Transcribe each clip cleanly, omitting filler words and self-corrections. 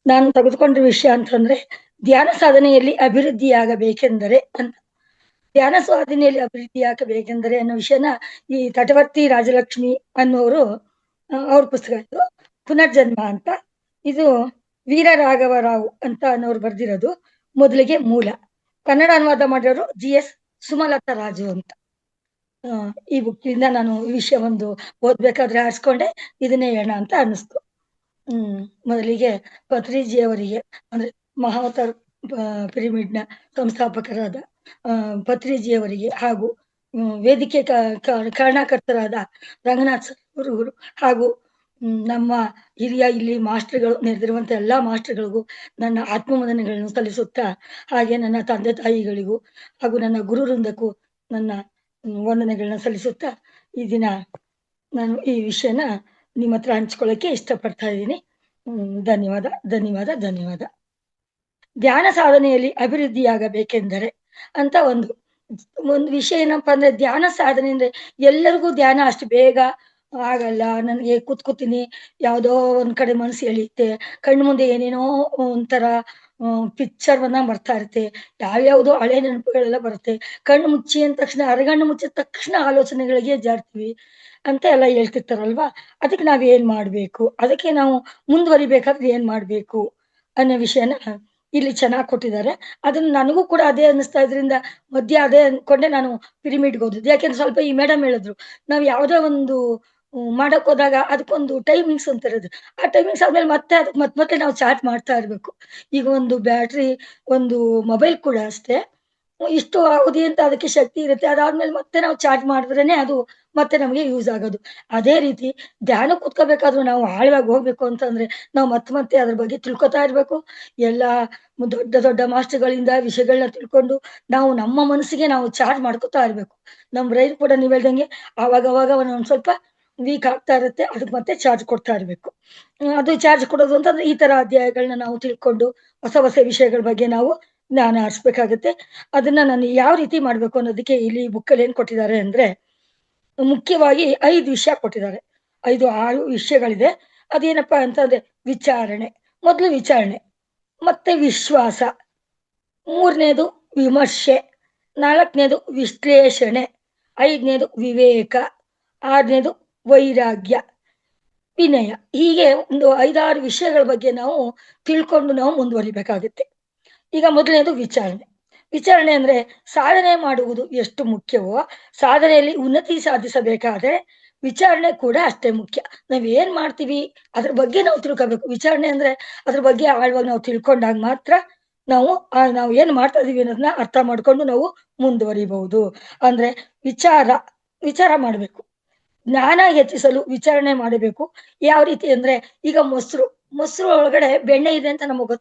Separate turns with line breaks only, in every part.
ನಾನು ತೆಗೆದುಕೊಂಡ ವಿಷಯ ಅಂತಂದ್ರೆ ಧ್ಯಾನ ಸಾಧನೆಯಲ್ಲಿ ಅಭಿವೃದ್ಧಿಯಾಗಬೇಕೆಂದರೆ ಅಂತ. ಧ್ಯಾನ ಸಾಧನೆಯಲ್ಲಿ ಅಭಿವೃದ್ಧಿಯಾಗಬೇಕೆಂದರೆ ಅನ್ನೋ ವಿಷಯನ ಈ ತಟವರ್ತಿ ರಾಜಲಕ್ಷ್ಮಿ ಅನ್ನೋರು ಅವ್ರ ಪುಸ್ತಕ ಇದು ಪುನರ್ಜನ್ಮ ಅಂತ. ಇದು ವೀರ ರಾಘವರಾವ್ ಅಂತ ಅನ್ನೋರು ಬರ್ದಿರೋದು. ಮೊದಲಿಗೆ ಮೂಲ ಕನ್ನಡ ಅನುವಾದ ಮಾಡಿರೋರು GS ಸುಮಲತಾ ರಾಜು ಅಂತ. ಈ ಬುಕ್ಕಿಂದ ನಾನು ಈ ವಿಷಯ ಒಂದು ಓದ್ಬೇಕಾದ್ರೆ ಆರಿಸ್ಕೊಂಡೆ, ಇದನ್ನೇ ಹೇಳೋಣ ಅಂತ ಅನ್ನಿಸ್ತು. ಮೊದಲಿಗೆ ಪತ್ರಿಜಿಯವರಿಗೆ ಅಂದ್ರೆ ಮಹಾವತಾರ್ ಪಿರಮಿಡ್ನ ಸಂಸ್ಥಾಪಕರಾದ ಪತ್ರಿಜಿಯವರಿಗೆ ಹಾಗೂ ವೇದಿಕೆ ಕಾರಣಕರ್ತರಾದ ರಂಗನಾಥ್ ಗುರುಗಳು ಹಾಗೂ ನಮ್ಮ ಹಿರಿಯ ಇಲ್ಲಿ ಮಾಸ್ಟರ್ಗಳು ನೆರೆದಿರುವಂತ ಎಲ್ಲಾ ಮಾಸ್ಟರ್ಗಳಿಗೂ ನನ್ನ ಆತ್ಮವಂದನೆಗಳನ್ನು ಸಲ್ಲಿಸುತ್ತಾ, ಹಾಗೆ ನನ್ನ ತಂದೆ ತಾಯಿಗಳಿಗೂ ಹಾಗೂ ನನ್ನ ಗುರು ವೃಂದಕ್ಕೂ ನನ್ನ ವಂದನೆಗಳನ್ನ ಸಲ್ಲಿಸುತ್ತಾ ಈ ದಿನ ನಾನು ಈ ವಿಷಯನ ನಿಮ್ಮ ಹತ್ರ ಹಂಚ್ಕೊಳ್ಳೋಕೆ ಇಷ್ಟಪಡ್ತಾ ಇದ್ದೀನಿ. ಧನ್ಯವಾದ ಧನ್ಯವಾದ ಧನ್ಯವಾದ. ಧ್ಯಾನ ಸಾಧನೆಯಲ್ಲಿ ಅಭಿವೃದ್ಧಿಯಾಗಬೇಕೆಂದರೆ ಅಂತ ಒಂದು ವಿಷಯ ಏನಪ್ಪಾ ಅಂದ್ರೆ, ಧ್ಯಾನ ಸಾಧನೆ ಅಂದ್ರೆ ಎಲ್ಲರಿಗೂ ಧ್ಯಾನ ಅಷ್ಟು ಬೇಗ ಆಗಲ್ಲ. ನನಗೆ ಕೂತ್ಕೋತೀನಿ, ಯಾವ್ದೋ ಒಂದ್ ಕಡೆ ಮನಸ್ಸು ಎಳೆಯುತ್ತೆ, ಕಣ್ಣು ಮುಂದೆ ಏನೇನೋ ಒಂಥರ ಪಿಕ್ಚರ್ ಬರ್ತಾ ಇರುತ್ತೆ, ಯಾವ್ಯಾವ್ದೋ ಹಳೆ ನೆನಪುಗಳೆಲ್ಲ ಬರುತ್ತೆ. ಕಣ್ಣು ಮುಚ್ಚಿ ಅಂದ ತಕ್ಷಣ, ಅರಗಣ್ಣು ಮುಚ್ಚಿದ ತಕ್ಷಣ ಆಲೋಚನೆಗಳಿಗೆ ಜಾರ್ತೀವಿ ಅಂತ ಎಲ್ಲ ಹೇಳ್ತಿರ್ತಾರಲ್ವಾ. ಅದಕ್ಕೆ ನಾವ್ ಏನ್ ಮಾಡ್ಬೇಕು, ಅದಕ್ಕೆ ನಾವು ಮುಂದುವರಿಬೇಕಾದ್ರೆ ಏನ್ ಮಾಡ್ಬೇಕು ಅನ್ನೋ ವಿಷಯನ ಇಲ್ಲಿ ಚೆನ್ನಾಗಿ ಕೊಟ್ಟಿದ್ದಾರೆ. ಅದನ್ನ ನನಗೂ ಕೂಡ ಅದೇ ಅನ್ನಿಸ್ತಾ ಇದ್ರಿಂದ ಮಧ್ಯ ಅದೇ ಅನ್ಕೊಂಡೆ ನಾನು ಪಿರಿಮಿಡ್ಗೆ ಹೋದದ್ದು. ಯಾಕೆಂದ್ರೆ ಸ್ವಲ್ಪ ಈ ಮೇಡಮ್ ಹೇಳಿದ್ರು, ನಾವ್ ಯಾವ್ದೇ ಒಂದು ಮಾಡಕ್ ಹೋದಾಗ ಅದಕ್ಕೊಂದು ಟೈಮಿಂಗ್ಸ್ ಅಂತ ಇರೋದು. ಆ ಟೈಮಿಂಗ್ಸ್ ಆದ್ಮೇಲೆ ಮತ್ತೆ ಅದಕ್ಕೆ ಮತ್ತೆ ನಾವು ಚಾರ್ಜ್ ಮಾಡ್ತಾ ಇರ್ಬೇಕು. ಈಗ ಒಂದು ಬ್ಯಾಟ್ರಿ ಒಂದು ಮೊಬೈಲ್ ಕೂಡ ಅಷ್ಟೇ, ಇಷ್ಟು ಅವಧಿ ಅಂತ ಅದಕ್ಕೆ ಶಕ್ತಿ ಇರುತ್ತೆ. ಅದಾದ್ಮೇಲೆ ಮತ್ತೆ ನಾವು ಚಾರ್ಜ್ ಮಾಡಿದ್ರೇನೆ ಅದು ಮತ್ತೆ ನಮಗೆ ಯೂಸ್ ಆಗೋದು. ಅದೇ ರೀತಿ ಧ್ಯಾನ ಕೂತ್ಕೋಬೇಕಾದ್ರೂ ನಾವು ಆಳವಾಗಿ ಹೋಗ್ಬೇಕು ಅಂತಂದ್ರೆ ನಾವು ಮತ್ತೆ ಅದ್ರ ಬಗ್ಗೆ ತಿಳ್ಕೊತಾ ಇರ್ಬೇಕು. ಎಲ್ಲಾ ದೊಡ್ಡ ದೊಡ್ಡ ಮಾಸ್ಟರ್ಗಳಿಂದ ವಿಷಯಗಳನ್ನ ತಿಳ್ಕೊಂಡು ನಾವು ನಮ್ಮ ಮನಸ್ಸಿಗೆ ನಾವು ಚಾರ್ಜ್ ಮಾಡ್ಕೊತಾ ಇರ್ಬೇಕು. ನಮ್ ಬ್ರೈನ್ ಕೂಡ ನೀವ್ ಹೇಳ್ದಂಗೆ ಅವಾಗ ಒಂದ್ ಸ್ವಲ್ಪ ವೀಕ್ ಆಗ್ತಾ ಇರುತ್ತೆ, ಅದಕ್ಕೆ ಮತ್ತೆ ಚಾರ್ಜ್ ಕೊಡ್ತಾ ಇರ್ಬೇಕು. ಅದು ಚಾರ್ಜ್ ಕೊಡೋದು ಅಂತಂದ್ರೆ ಈ ತರ ಅಧ್ಯಾಯಗಳನ್ನ ನಾವು ತಿಳ್ಕೊಂಡು ಹೊಸ ವಿಷಯಗಳ ಬಗ್ಗೆ ನಾವು ಜ್ಞಾನ ಹರಿಸ್ಬೇಕಾಗತ್ತೆ. ಅದನ್ನ ನಾನು ಯಾವ ರೀತಿ ಮಾಡ್ಬೇಕು ಅನ್ನೋದಕ್ಕೆ ಇಲ್ಲಿ ಬುಕ್ಕಲ್ಲಿ ಏನ್ ಕೊಟ್ಟಿದ್ದಾರೆ ಅಂದ್ರೆ, ಮುಖ್ಯವಾಗಿ 5 ವಿಷಯ ಕೊಟ್ಟಿದ್ದಾರೆ. 5-6 ವಿಷಯಗಳಿದೆ. ಅದೇನಪ್ಪಾ ಅಂತಂದ್ರೆ ವಿಚಾರಣೆ, ಮೊದಲು ವಿಚಾರಣೆ, ಮತ್ತೆ ವಿಶ್ವಾಸ, 3ನೇದು ವಿಮರ್ಶೆ, 4ನೇದು ವಿಶ್ಲೇಷಣೆ, 5ನೇದು ವಿವೇಕ, 6ನೇದು ವೈರಾಗ್ಯ, ವಿನಯ. ಹೀಗೆ ಒಂದು 5-6 ವಿಷಯಗಳ ಬಗ್ಗೆ ನಾವು ತಿಳ್ಕೊಂಡು ನಾವು ಮುಂದುವರಿಬೇಕಾಗುತ್ತೆ. ಈಗ ಮೊದಲನೇದು ವಿಚಾರಣೆ. ವಿಚಾರಣೆ ಅಂದ್ರೆ ಸಾಧನೆ ಮಾಡುವುದು ಎಷ್ಟು ಮುಖ್ಯವೋ, ಸಾಧನೆಯಲ್ಲಿ ಉನ್ನತಿ ಸಾಧಿಸಬೇಕಾದ್ರೆ ವಿಚಾರಣೆ ಕೂಡ ಅಷ್ಟೇ ಮುಖ್ಯ. ನಾವ್ ಏನ್ ಮಾಡ್ತೀವಿ ಅದ್ರ ಬಗ್ಗೆ ನಾವು ತಿಳ್ಕೋಬೇಕು. ವಿಚಾರಣೆ ಅಂದ್ರೆ ಅದ್ರ ಬಗ್ಗೆ ಆಳವಾಗಿ ನಾವು ತಿಳ್ಕೊಂಡಾಗ ಮಾತ್ರ ನಾವು ಏನ್ ಮಾಡ್ತಾ ಇದೀವಿ ಅನ್ನೋದನ್ನ ಅರ್ಥ ಮಾಡ್ಕೊಂಡು ನಾವು ಮುಂದುವರಿಬಹುದು. ಅಂದ್ರೆ ವಿಚಾರ ಮಾಡ್ಬೇಕು. ಜ್ಞಾನ ಹೆಚ್ಚಿಸಲು ವಿಚಾರಣೆ ಮಾಡಬೇಕು. ಯಾವ ರೀತಿ ಅಂದ್ರೆ, ಈಗ ಮೊಸರು ಒಳಗಡೆ ಬೆಣ್ಣೆ ಇದೆ ಅಂತ ನಮಗ್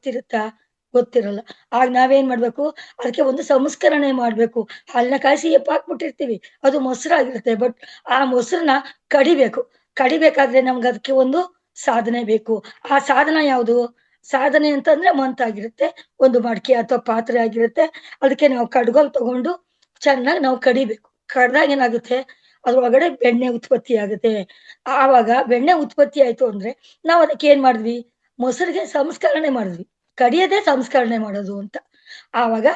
ಗೊತ್ತಿರಲ್ಲ. ಆಗ ನಾವೇನ್ ಮಾಡ್ಬೇಕು, ಅದಕ್ಕೆ ಒಂದು ಸಂಸ್ಕರಣೆ ಮಾಡ್ಬೇಕು. ಹಾಲನ್ನ ಕಾಯಿಸಿ ಹಾಕ್ಬಿಟ್ಟಿರ್ತೀವಿ, ಅದು ಮೊಸರಾಗಿರುತ್ತೆ. ಬಟ್ ಆ ಮೊಸರನ್ನ ಕಡಿಬೇಕಾದ್ರೆ ನಮ್ಗೆ ಅದಕ್ಕೆ ಒಂದು ಸಾಧನೆ ಬೇಕು. ಆ ಸಾಧನ ಯಾವುದು? ಸಾಧನೆ ಅಂತಂದ್ರೆ ಮಂತಾಗಿರುತ್ತೆ, ಒಂದು ಮಡಕೆ ಅಥವಾ ಪಾತ್ರೆ ಆಗಿರುತ್ತೆ. ಅದಕ್ಕೆ ನಾವು ಕಡ್ಗೋಲ್ ತಗೊಂಡು ಚೆನ್ನಾಗಿ ನಾವು ಕಡಿಬೇಕು. ಕಡ್ದಾಗ ಏನಾಗುತ್ತೆ, ಅದ್ರೊಳಗಡೆ ಬೆಣ್ಣೆ ಉತ್ಪತ್ತಿ ಆಗುತ್ತೆ. ಆವಾಗ ಬೆಣ್ಣೆ ಉತ್ಪತ್ತಿ ಆಯ್ತು ಅಂದ್ರೆ ನಾವ್ ಅದಕ್ಕೆ ಏನ್ ಮಾಡಿದ್ವಿ, ಮೊಸರಿಗೆ ಸಂಸ್ಕರಣೆ ಮಾಡಿದ್ವಿ. ಕಡಿಯದೆ ಸಂಸ್ಕರಣೆ ಮಾಡೋದು ಅಂತ. ಆವಾಗ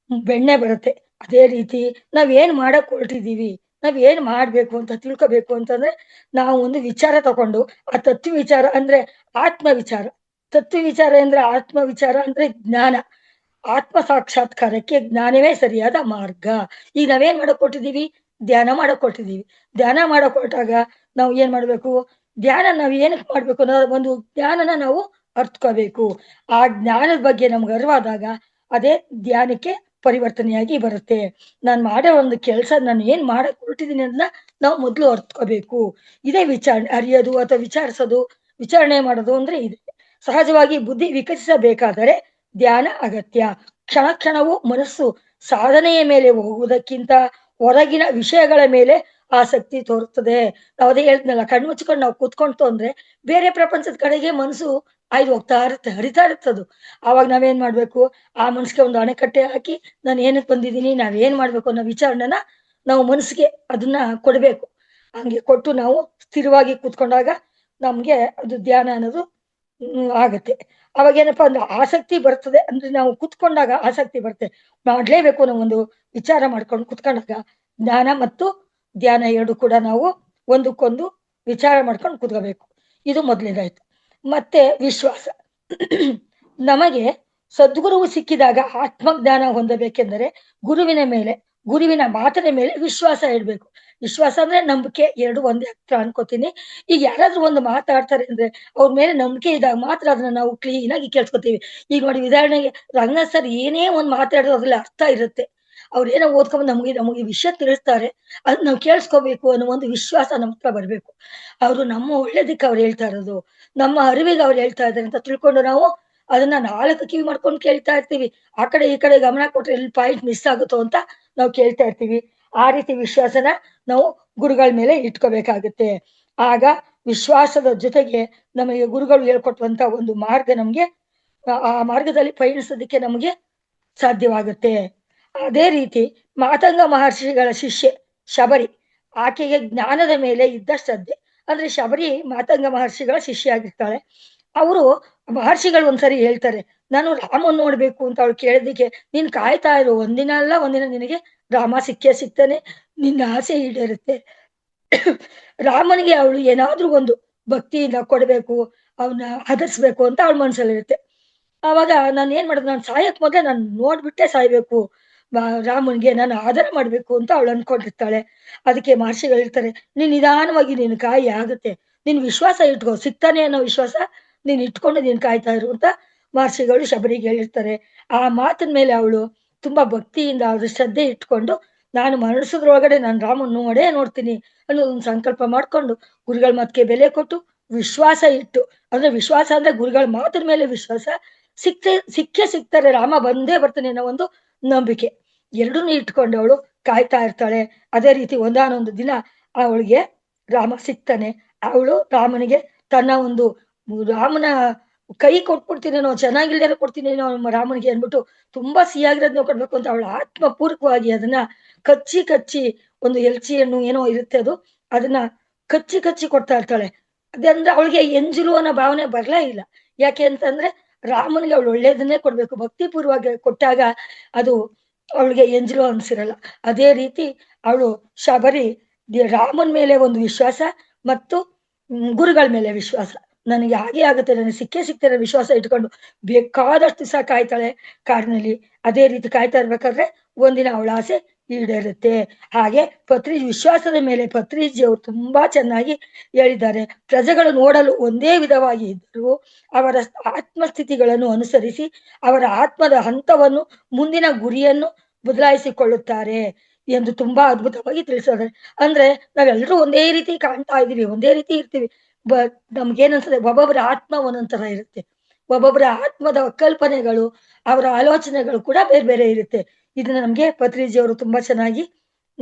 ಬೆಣ್ಣೆ ಬರುತ್ತೆ. ಅದೇ ರೀತಿ ನಾವ್ ಏನ್ ಮಾಡಕ್ ಹೊರಟಿದೀವಿ, ನಾವ್ ಏನ್ ಮಾಡ್ಬೇಕು ಅಂತ ತಿಳ್ಕೋಬೇಕು ಅಂತಂದ್ರೆ, ನಾವು ಒಂದು ವಿಚಾರ ತಕೊಂಡು ಆ ತತ್ವ ವಿಚಾರ ಅಂದ್ರೆ ಆತ್ಮ ವಿಚಾರ. ತತ್ವ ವಿಚಾರ ಅಂದ್ರೆ ಆತ್ಮ ವಿಚಾರ ಅಂದ್ರೆ ಜ್ಞಾನ. ಆತ್ಮ ಸಾಕ್ಷಾತ್ಕಾರಕ್ಕೆ ಜ್ಞಾನವೇ ಸರಿಯಾದ ಮಾರ್ಗ. ಈಗ ನಾವೇನ್ ಮಾಡಕ್ ಕೊಟ್ಟಿದೀವಿ, ಧ್ಯಾನ ಮಾಡಕ್ ಕೊಟ್ಟಿದೀವಿ. ಧ್ಯಾನ ಮಾಡಕ್ ಹೊರಟಾಗ ನಾವು ಏನ್ ಮಾಡ್ಬೇಕು, ಧ್ಯಾನ ನಾವ್ ಏನಕ್ ಮಾಡ್ಬೇಕು ಅನ್ನೋ ಒಂದು ಜ್ಞಾನನ ನಾವು ಅರ್ಥಕೋಬೇಕು. ಆ ಜ್ಞಾನದ ಬಗ್ಗೆ ನಮ್ಗೆ ಅರಿವಾದಾಗ ಅದೇ ಧ್ಯಾನಕ್ಕೆ ಪರಿವರ್ತನೆಯಾಗಿ ಬರುತ್ತೆ. ನಾನ್ ಮಾಡೋ ಒಂದು ಕೆಲಸ ನಾನು ಏನ್ ಮಾಡಕ್ ಹೊರಟಿದೀನಿ ಅದನ್ನ ನಾವು ಮೊದ್ಲು ಅರ್ಥಕೋಬೇಕು. ಇದೇ ವಿಚಾರಣೆ. ಅರಿಯೋದು ಅಥವಾ ವಿಚಾರಣೆ ಮಾಡೋದು ಅಂದ್ರೆ ಇದೆ. ಸಹಜವಾಗಿ ಬುದ್ಧಿ ವಿಕಸಿಸಬೇಕಾದರೆ ಧ್ಯಾನ ಅಗತ್ಯ. ಕ್ಷಣವೂ ಮನಸ್ಸು ಸಾಧನೆಯ ಮೇಲೆ ಹೋಗುವುದಕ್ಕಿಂತ ಹೊರಗಿನ ವಿಷಯಗಳ ಮೇಲೆ ಆಸಕ್ತಿ ತೋರುತ್ತದೆ. ನಾವು ಅದೇ ಹೇಳ್ತೀನಲ್ಲ, ಕಣ್ಣು ಮುಚ್ಕೊಂಡು ನಾವು ಕೂತ್ಕೊಂತು ಅಂದ್ರೆ ಬೇರೆ ಪ್ರಪಂಚದ ಕಡೆಗೆ ಮನಸ್ಸು ಹರಿತಾ ಇರ್ತದು. ಆವಾಗ ನಾವೇನ್ ಮಾಡ್ಬೇಕು, ಆ ಮನಸ್ಸಿಗೆ ಒಂದು ಅಣೆಕಟ್ಟೆ ಹಾಕಿ ನಾನು ಏನಕ್ಕೆ ಬಂದಿದ್ದೀನಿ, ನಾವೇನ್ ಮಾಡ್ಬೇಕು ಅನ್ನೋ ವಿಚಾರಣೆನ ನಾವು ಮನಸ್ಸಿಗೆ ಅದನ್ನ ಕೊಡ್ಬೇಕು. ಹಂಗೆ ಕೊಟ್ಟು ನಾವು ಸ್ಥಿರವಾಗಿ ಕೂತ್ಕೊಂಡಾಗ ನಮ್ಗೆ ಅದು ಧ್ಯಾನ ಅನ್ನೋದು ಆಗತ್ತೆ. ಅವಾಗೇನಪ್ಪಾ ಅಂದ್ರೆ ಆಸಕ್ತಿ ಬರ್ತದೆ. ಅಂದ್ರೆ ನಾವು ಕುತ್ಕೊಂಡಾಗ ಆಸಕ್ತಿ ಬರುತ್ತೆ. ಮಾಡ್ಲೇಬೇಕು ಅನ್ನೋ ಒಂದು ವಿಚಾರ ಮಾಡ್ಕೊಂಡು ಕುತ್ಕೊಂಡಾಗ ಜ್ಞಾನ ಮತ್ತು ಧ್ಯಾನ 2 ಕೂಡ ನಾವು ಒಂದಕ್ಕೊಂದು ವಿಚಾರ ಮಾಡ್ಕೊಂಡು ಕೂತ್ಕೋಬೇಕು. ಇದು ಮೊದಲನೇದಾಯ್ತು. ಮತ್ತೆ ವಿಶ್ವಾಸ. ನಮಗೆ ಸದ್ಗುರುವು ಸಿಕ್ಕಿದಾಗ ಆತ್ಮಜ್ಞಾನ ಹೊಂದಬೇಕೆಂದರೆ ಗುರುವಿನ ಮೇಲೆ, ಗುರುವಿನ ಮಾತಿನ ಮೇಲೆ ವಿಶ್ವಾಸ ಇಡ್ಬೇಕು. ವಿಶ್ವಾಸ ಅಂದ್ರೆ ನಂಬಿಕೆ 2 ಒಂದೇ ಅರ್ಥ ಅನ್ಕೋತೀನಿ. ಈಗ ಯಾರಾದ್ರೂ ಒಂದು ಮಾತಾಡ್ತಾರೆ ಅಂದ್ರೆ ಅವ್ರ ಮೇಲೆ ನಂಬಿಕೆ ಇದ್ದಾಗ ಮಾತ್ರ ಅದನ್ನ ನಾವು ಕ್ಲೀನ್ ಆಗಿ ಕೇಳಿಸ್ಕೊತೀವಿ. ಈಗ ನೋಡಿ ಉದಾಹರಣೆಗೆ ರಂಗನಾಥ್ ಸರ್ ಏನೇ ಒಂದು ಮಾತಾಡಿದ್ರು ಅದ್ರಲ್ಲಿ ಅರ್ಥ ಇರುತ್ತೆ. ಅವ್ರೇನೋ ಓದ್ಕೊಂಡ್ ನಮ್ಗೆ ನಮಗೆ ವಿಷಯ ತಿಳಿಸ್ತಾರೆ. ಅದ್ ನಾವು ಕೇಳಿಸ್ಕೋಬೇಕು ಅನ್ನೋ ಒಂದು ವಿಶ್ವಾಸ ನಮ್ಮ ಹತ್ರ ಬರ್ಬೇಕು. ಅವ್ರು ನಮ್ಮ ಒಳ್ಳೇದಕ್ಕೆ ಅವ್ರು ಹೇಳ್ತಾ ಇರೋದು, ನಮ್ಮ ಅರಿವಿಗೆ ಅವ್ರು ಹೇಳ್ತಾ ಇದ್ದಾರೆ ಅಂತ ತಿಳ್ಕೊಂಡು ನಾವು ಅದನ್ನ 4 ಕಿವಿ ಮಾಡ್ಕೊಂಡು ಕೇಳ್ತಾ ಇರ್ತೀವಿ. ಆ ಕಡೆ ಈ ಕಡೆ ಗಮನ ಕೊಟ್ರೆ ಎಲ್ಲಿ ಪಾಯಿಂಟ್ ಮಿಸ್ ಆಗುತ್ತೋ ಅಂತ ನಾವು ಕೇಳ್ತಾ ಇರ್ತೀವಿ. ಆ ರೀತಿ ವಿಶ್ವಾಸನ ನಾವು ಗುರುಗಳ ಮೇಲೆ ಇಟ್ಕೋಬೇಕಾಗುತ್ತೆ. ಆಗ ವಿಶ್ವಾಸದ ಜೊತೆಗೆ ನಮಗೆ ಗುರುಗಳು ಹೇಳ್ಕೊಟ್ಟಂತ ಒಂದು ಮಾರ್ಗ ನಮ್ಗೆ ಆ ಮಾರ್ಗದಲ್ಲಿ ಪಯಣಿಸೋದಕ್ಕೆ ನಮಗೆ ಸಾಧ್ಯವಾಗುತ್ತೆ. ಅದೇ ರೀತಿ ಮಾತಂಗ ಮಹರ್ಷಿಗಳ ಶಿಷ್ಯೆ ಶಬರಿ. ಆಕೆಗೆ ಜ್ಞಾನದ ಮೇಲೆ ಇದ್ದ ಶ್ರದ್ಧೆ. ಅಂದ್ರೆ ಶಬರಿ ಮಾತಂಗ ಮಹರ್ಷಿಗಳ ಶಿಷ್ಯ ಆಗಿರ್ತಾಳೆ. ಅವರು ಮಹರ್ಷಿಗಳು ಒಂದ್ಸರಿ ಹೇಳ್ತಾರೆ, ನಾನು ರಾಮನ್ ನೋಡ್ಬೇಕು ಅಂತ ಅವಳು ಕೇಳಿದ್ದಕ್ಕೆ, ನೀನ್ ಕಾಯ್ತಾ ಇರು, ಒಂದಿನ ಅಲ್ಲ ಒಂದಿನ ನಿನಗೆ ರಾಮ ಸಿಕ್ಕೇ ಸಿಗ್ತಾನೆ, ನಿನ್ನ ಆಸೆ ಈಡೇರುತ್ತೆ. ರಾಮನಿಗೆ ಅವಳು ಏನಾದ್ರೂ ಒಂದು ಭಕ್ತಿಯಿಂದ ಕೊಡ್ಬೇಕು, ಅವನ್ನ ಹದರ್ಸ್ಬೇಕು ಅಂತ ಅವಳ ಮನ್ಸಲ್ಲಿರುತ್ತೆ. ಆವಾಗ ನಾನು ಏನ್ ಮಾಡೋದು, ನಾನು ಸಾಯಕ್ ಮೊದಲೇ ನಾನು ನೋಡ್ಬಿಟ್ಟೆ ಸಾಯ್ಬೇಕು, ರಾಮನ್ಗೆ ನಾನು ಆದರ ಮಾಡ್ಬೇಕು ಅಂತ ಅವಳು ಅನ್ಕೊಂಡಿರ್ತಾಳೆ. ಅದಕ್ಕೆ ಮಹರ್ಷಿಗಳು ಹೇಳ್ತಾರೆ, ನೀನ್ ನಿಧಾನವಾಗಿ ನೀನ್ ಕಾಯಿ ಆಗುತ್ತೆ, ನೀನ್ ವಿಶ್ವಾಸ ಇಟ್ಕೋ, ಸಿಗ್ತಾನೆ ಅನ್ನೋ ವಿಶ್ವಾಸ ನೀನ್ ಇಟ್ಕೊಂಡು ನೀನ್ ಕಾಯ್ತಾ ಇರು ಅಂತ ಮಹರ್ಷಿಗಳು ಶಬರಿಗೆ ಹೇಳಿರ್ತಾರೆ. ಆ ಮಾತಿನ ಮೇಲೆ ಅವಳು ತುಂಬಾ ಭಕ್ತಿಯಿಂದ ಅದ್ರ ಶ್ರದ್ಧೆ ಇಟ್ಕೊಂಡು, ನಾನು ಮನಸ್ಸದ್ರೊಳಗಡೆ ನಾನು ರಾಮನ್ ನೋಡೇ ನೋಡ್ತೀನಿ ಅನ್ನೋದೊಂದು ಸಂಕಲ್ಪ ಮಾಡ್ಕೊಂಡು ಗುರುಗಳ ಮಾತಿಗೆ ಬೆಲೆ ಕೊಟ್ಟು ವಿಶ್ವಾಸ ಇಟ್ಟು, ಅಂದ್ರೆ ವಿಶ್ವಾಸ ಅಂದ್ರೆ ಗುರುಗಳ ಮಾತಿನ ಮೇಲೆ ವಿಶ್ವಾಸ, ಸಿಕ್ಕೇ ಸಿಗ್ತಾರೆ, ರಾಮ ಬಂದೇ ಬರ್ತಾನೆ ಅನ್ನೋ ಒಂದು ನಂಬಿಕೆ ಎರಡನ್ನೂ ಇಟ್ಕೊಂಡು ಅವಳು ಕಾಯ್ತಾ ಇರ್ತಾಳೆ. ಅದೇ ರೀತಿ ಒಂದಾನೊಂದು ದಿನ ಅವಳಿಗೆ ರಾಮ ಸಿಗ್ತಾನೆ. ಅವಳು ರಾಮನಿಗೆ ತನ್ನ ಒಂದು ರಾಮನ ಕೈ ಕೊಟ್ಬಿಡ್ತೀನೇನೋ, ಚೆನ್ನಾಗಿಲ್ದೇನೋ ಕೊಡ್ತೀನೇನೋ ರಾಮನಿಗೆ ಅನ್ಬಿಟ್ಟು ತುಂಬಾ ಸಿಹಿಯಾಗಿರೋದ್ನ ಕೊಡ್ಬೇಕು ಅಂತ ಅವಳು ಆತ್ಮಪೂರ್ವಕವಾಗಿ ಅದನ್ನ ಕಚ್ಚಿ ಕಚ್ಚಿ, ಒಂದು ಎಲ್ಚಿ ಹಣ್ಣು ಏನೋ ಇರುತ್ತೆ ಅದು, ಅದನ್ನ ಕಚ್ಚಿ ಕಚ್ಚಿ ಕೊಡ್ತಾ ಇರ್ತಾಳೆ. ಅದಂದ್ರೆ ಅವಳಿಗೆ ಎಂಜಲು ಅನ್ನೋ ಭಾವನೆ ಬರ್ಲೇ ಇಲ್ಲ. ಯಾಕೆ ಅಂತಂದ್ರೆ ರಾಮನಿಗೆ ಅವಳು ಒಳ್ಳೇದನ್ನೇ ಕೊಡ್ಬೇಕು, ಭಕ್ತಿ ಪೂರ್ವವಾಗಿ ಕೊಟ್ಟಾಗ ಅದು ಅವಳಿಗೆ ಎಂಜಲು ಅನ್ಸಿರಲ್ಲ. ಅದೇ ರೀತಿ ಅವಳು ಶಬರಿ ರಾಮನ್ ಮೇಲೆ ಒಂದು ವಿಶ್ವಾಸ ಮತ್ತು ಗುರುಗಳ ಮೇಲೆ ವಿಶ್ವಾಸ, ನನಗೆ ಹಾಗೆ ಆಗುತ್ತೆ, ನನಗೆ ಸಿಕ್ಕೇ ಸಿಗ್ತಾರೆ ವಿಶ್ವಾಸ ಇಟ್ಕೊಂಡು ಬೇಕಾದಷ್ಟು ದಿವಸ ಕಾಯ್ತಾಳೆ ಕಾಡಿನಲ್ಲಿ. ಅದೇ ರೀತಿ ಕಾಯ್ತಾ ಇರ್ಬೇಕಾದ್ರೆ ಒಂದಿನ ಅವಳ ಆಸೆ ಈಡೇರುತ್ತೆ. ಹಾಗೆ ವಿಶ್ವಾಸದ ಮೇಲೆ ಪತ್ರಿಜಿ ಅವರು ತುಂಬಾ ಚೆನ್ನಾಗಿ ಹೇಳಿದ್ದಾರೆ. ಪ್ರಜೆಗಳು ನೋಡಲು ಒಂದೇ ವಿಧವಾಗಿ ಇದ್ದರೂ ಅವರ ಆತ್ಮಸ್ಥಿತಿಗಳನ್ನು ಅನುಸರಿಸಿ ಅವರ ಆತ್ಮದ ಹಂತವನ್ನು, ಮುಂದಿನ ಗುರಿಯನ್ನು ಬದಲಾಯಿಸಿಕೊಳ್ಳುತ್ತಾರೆ ಎಂದು ತುಂಬಾ ಅದ್ಭುತವಾಗಿ ತಿಳಿಸೋರೆ. ಅಂದ್ರೆ ನಾವೆಲ್ಲರೂ ಒಂದೇ ರೀತಿ ಕಾಣ್ತಾ ಇದೀವಿ, ಒಂದೇ ರೀತಿ ಇರ್ತೀವಿ, ಬಟ್ ನಮ್ಗೇನ್ ಅನ್ಸುತ್ತೆ, ಒಬ್ಬೊಬ್ಬರ ಆತ್ಮ ಒಂದೊಂದ್ ಇರುತ್ತೆ. ಒಬ್ಬೊಬ್ಬರ ಆತ್ಮದ ಕಲ್ಪನೆಗಳು, ಅವರ ಆಲೋಚನೆಗಳು ಕೂಡ ಬೇರೆ ಬೇರೆ ಇರುತ್ತೆ. ಇದನ್ನ ನಮ್ಗೆ ಪತ್ರಿಜಿ ಅವರು ತುಂಬಾ ಚೆನ್ನಾಗಿ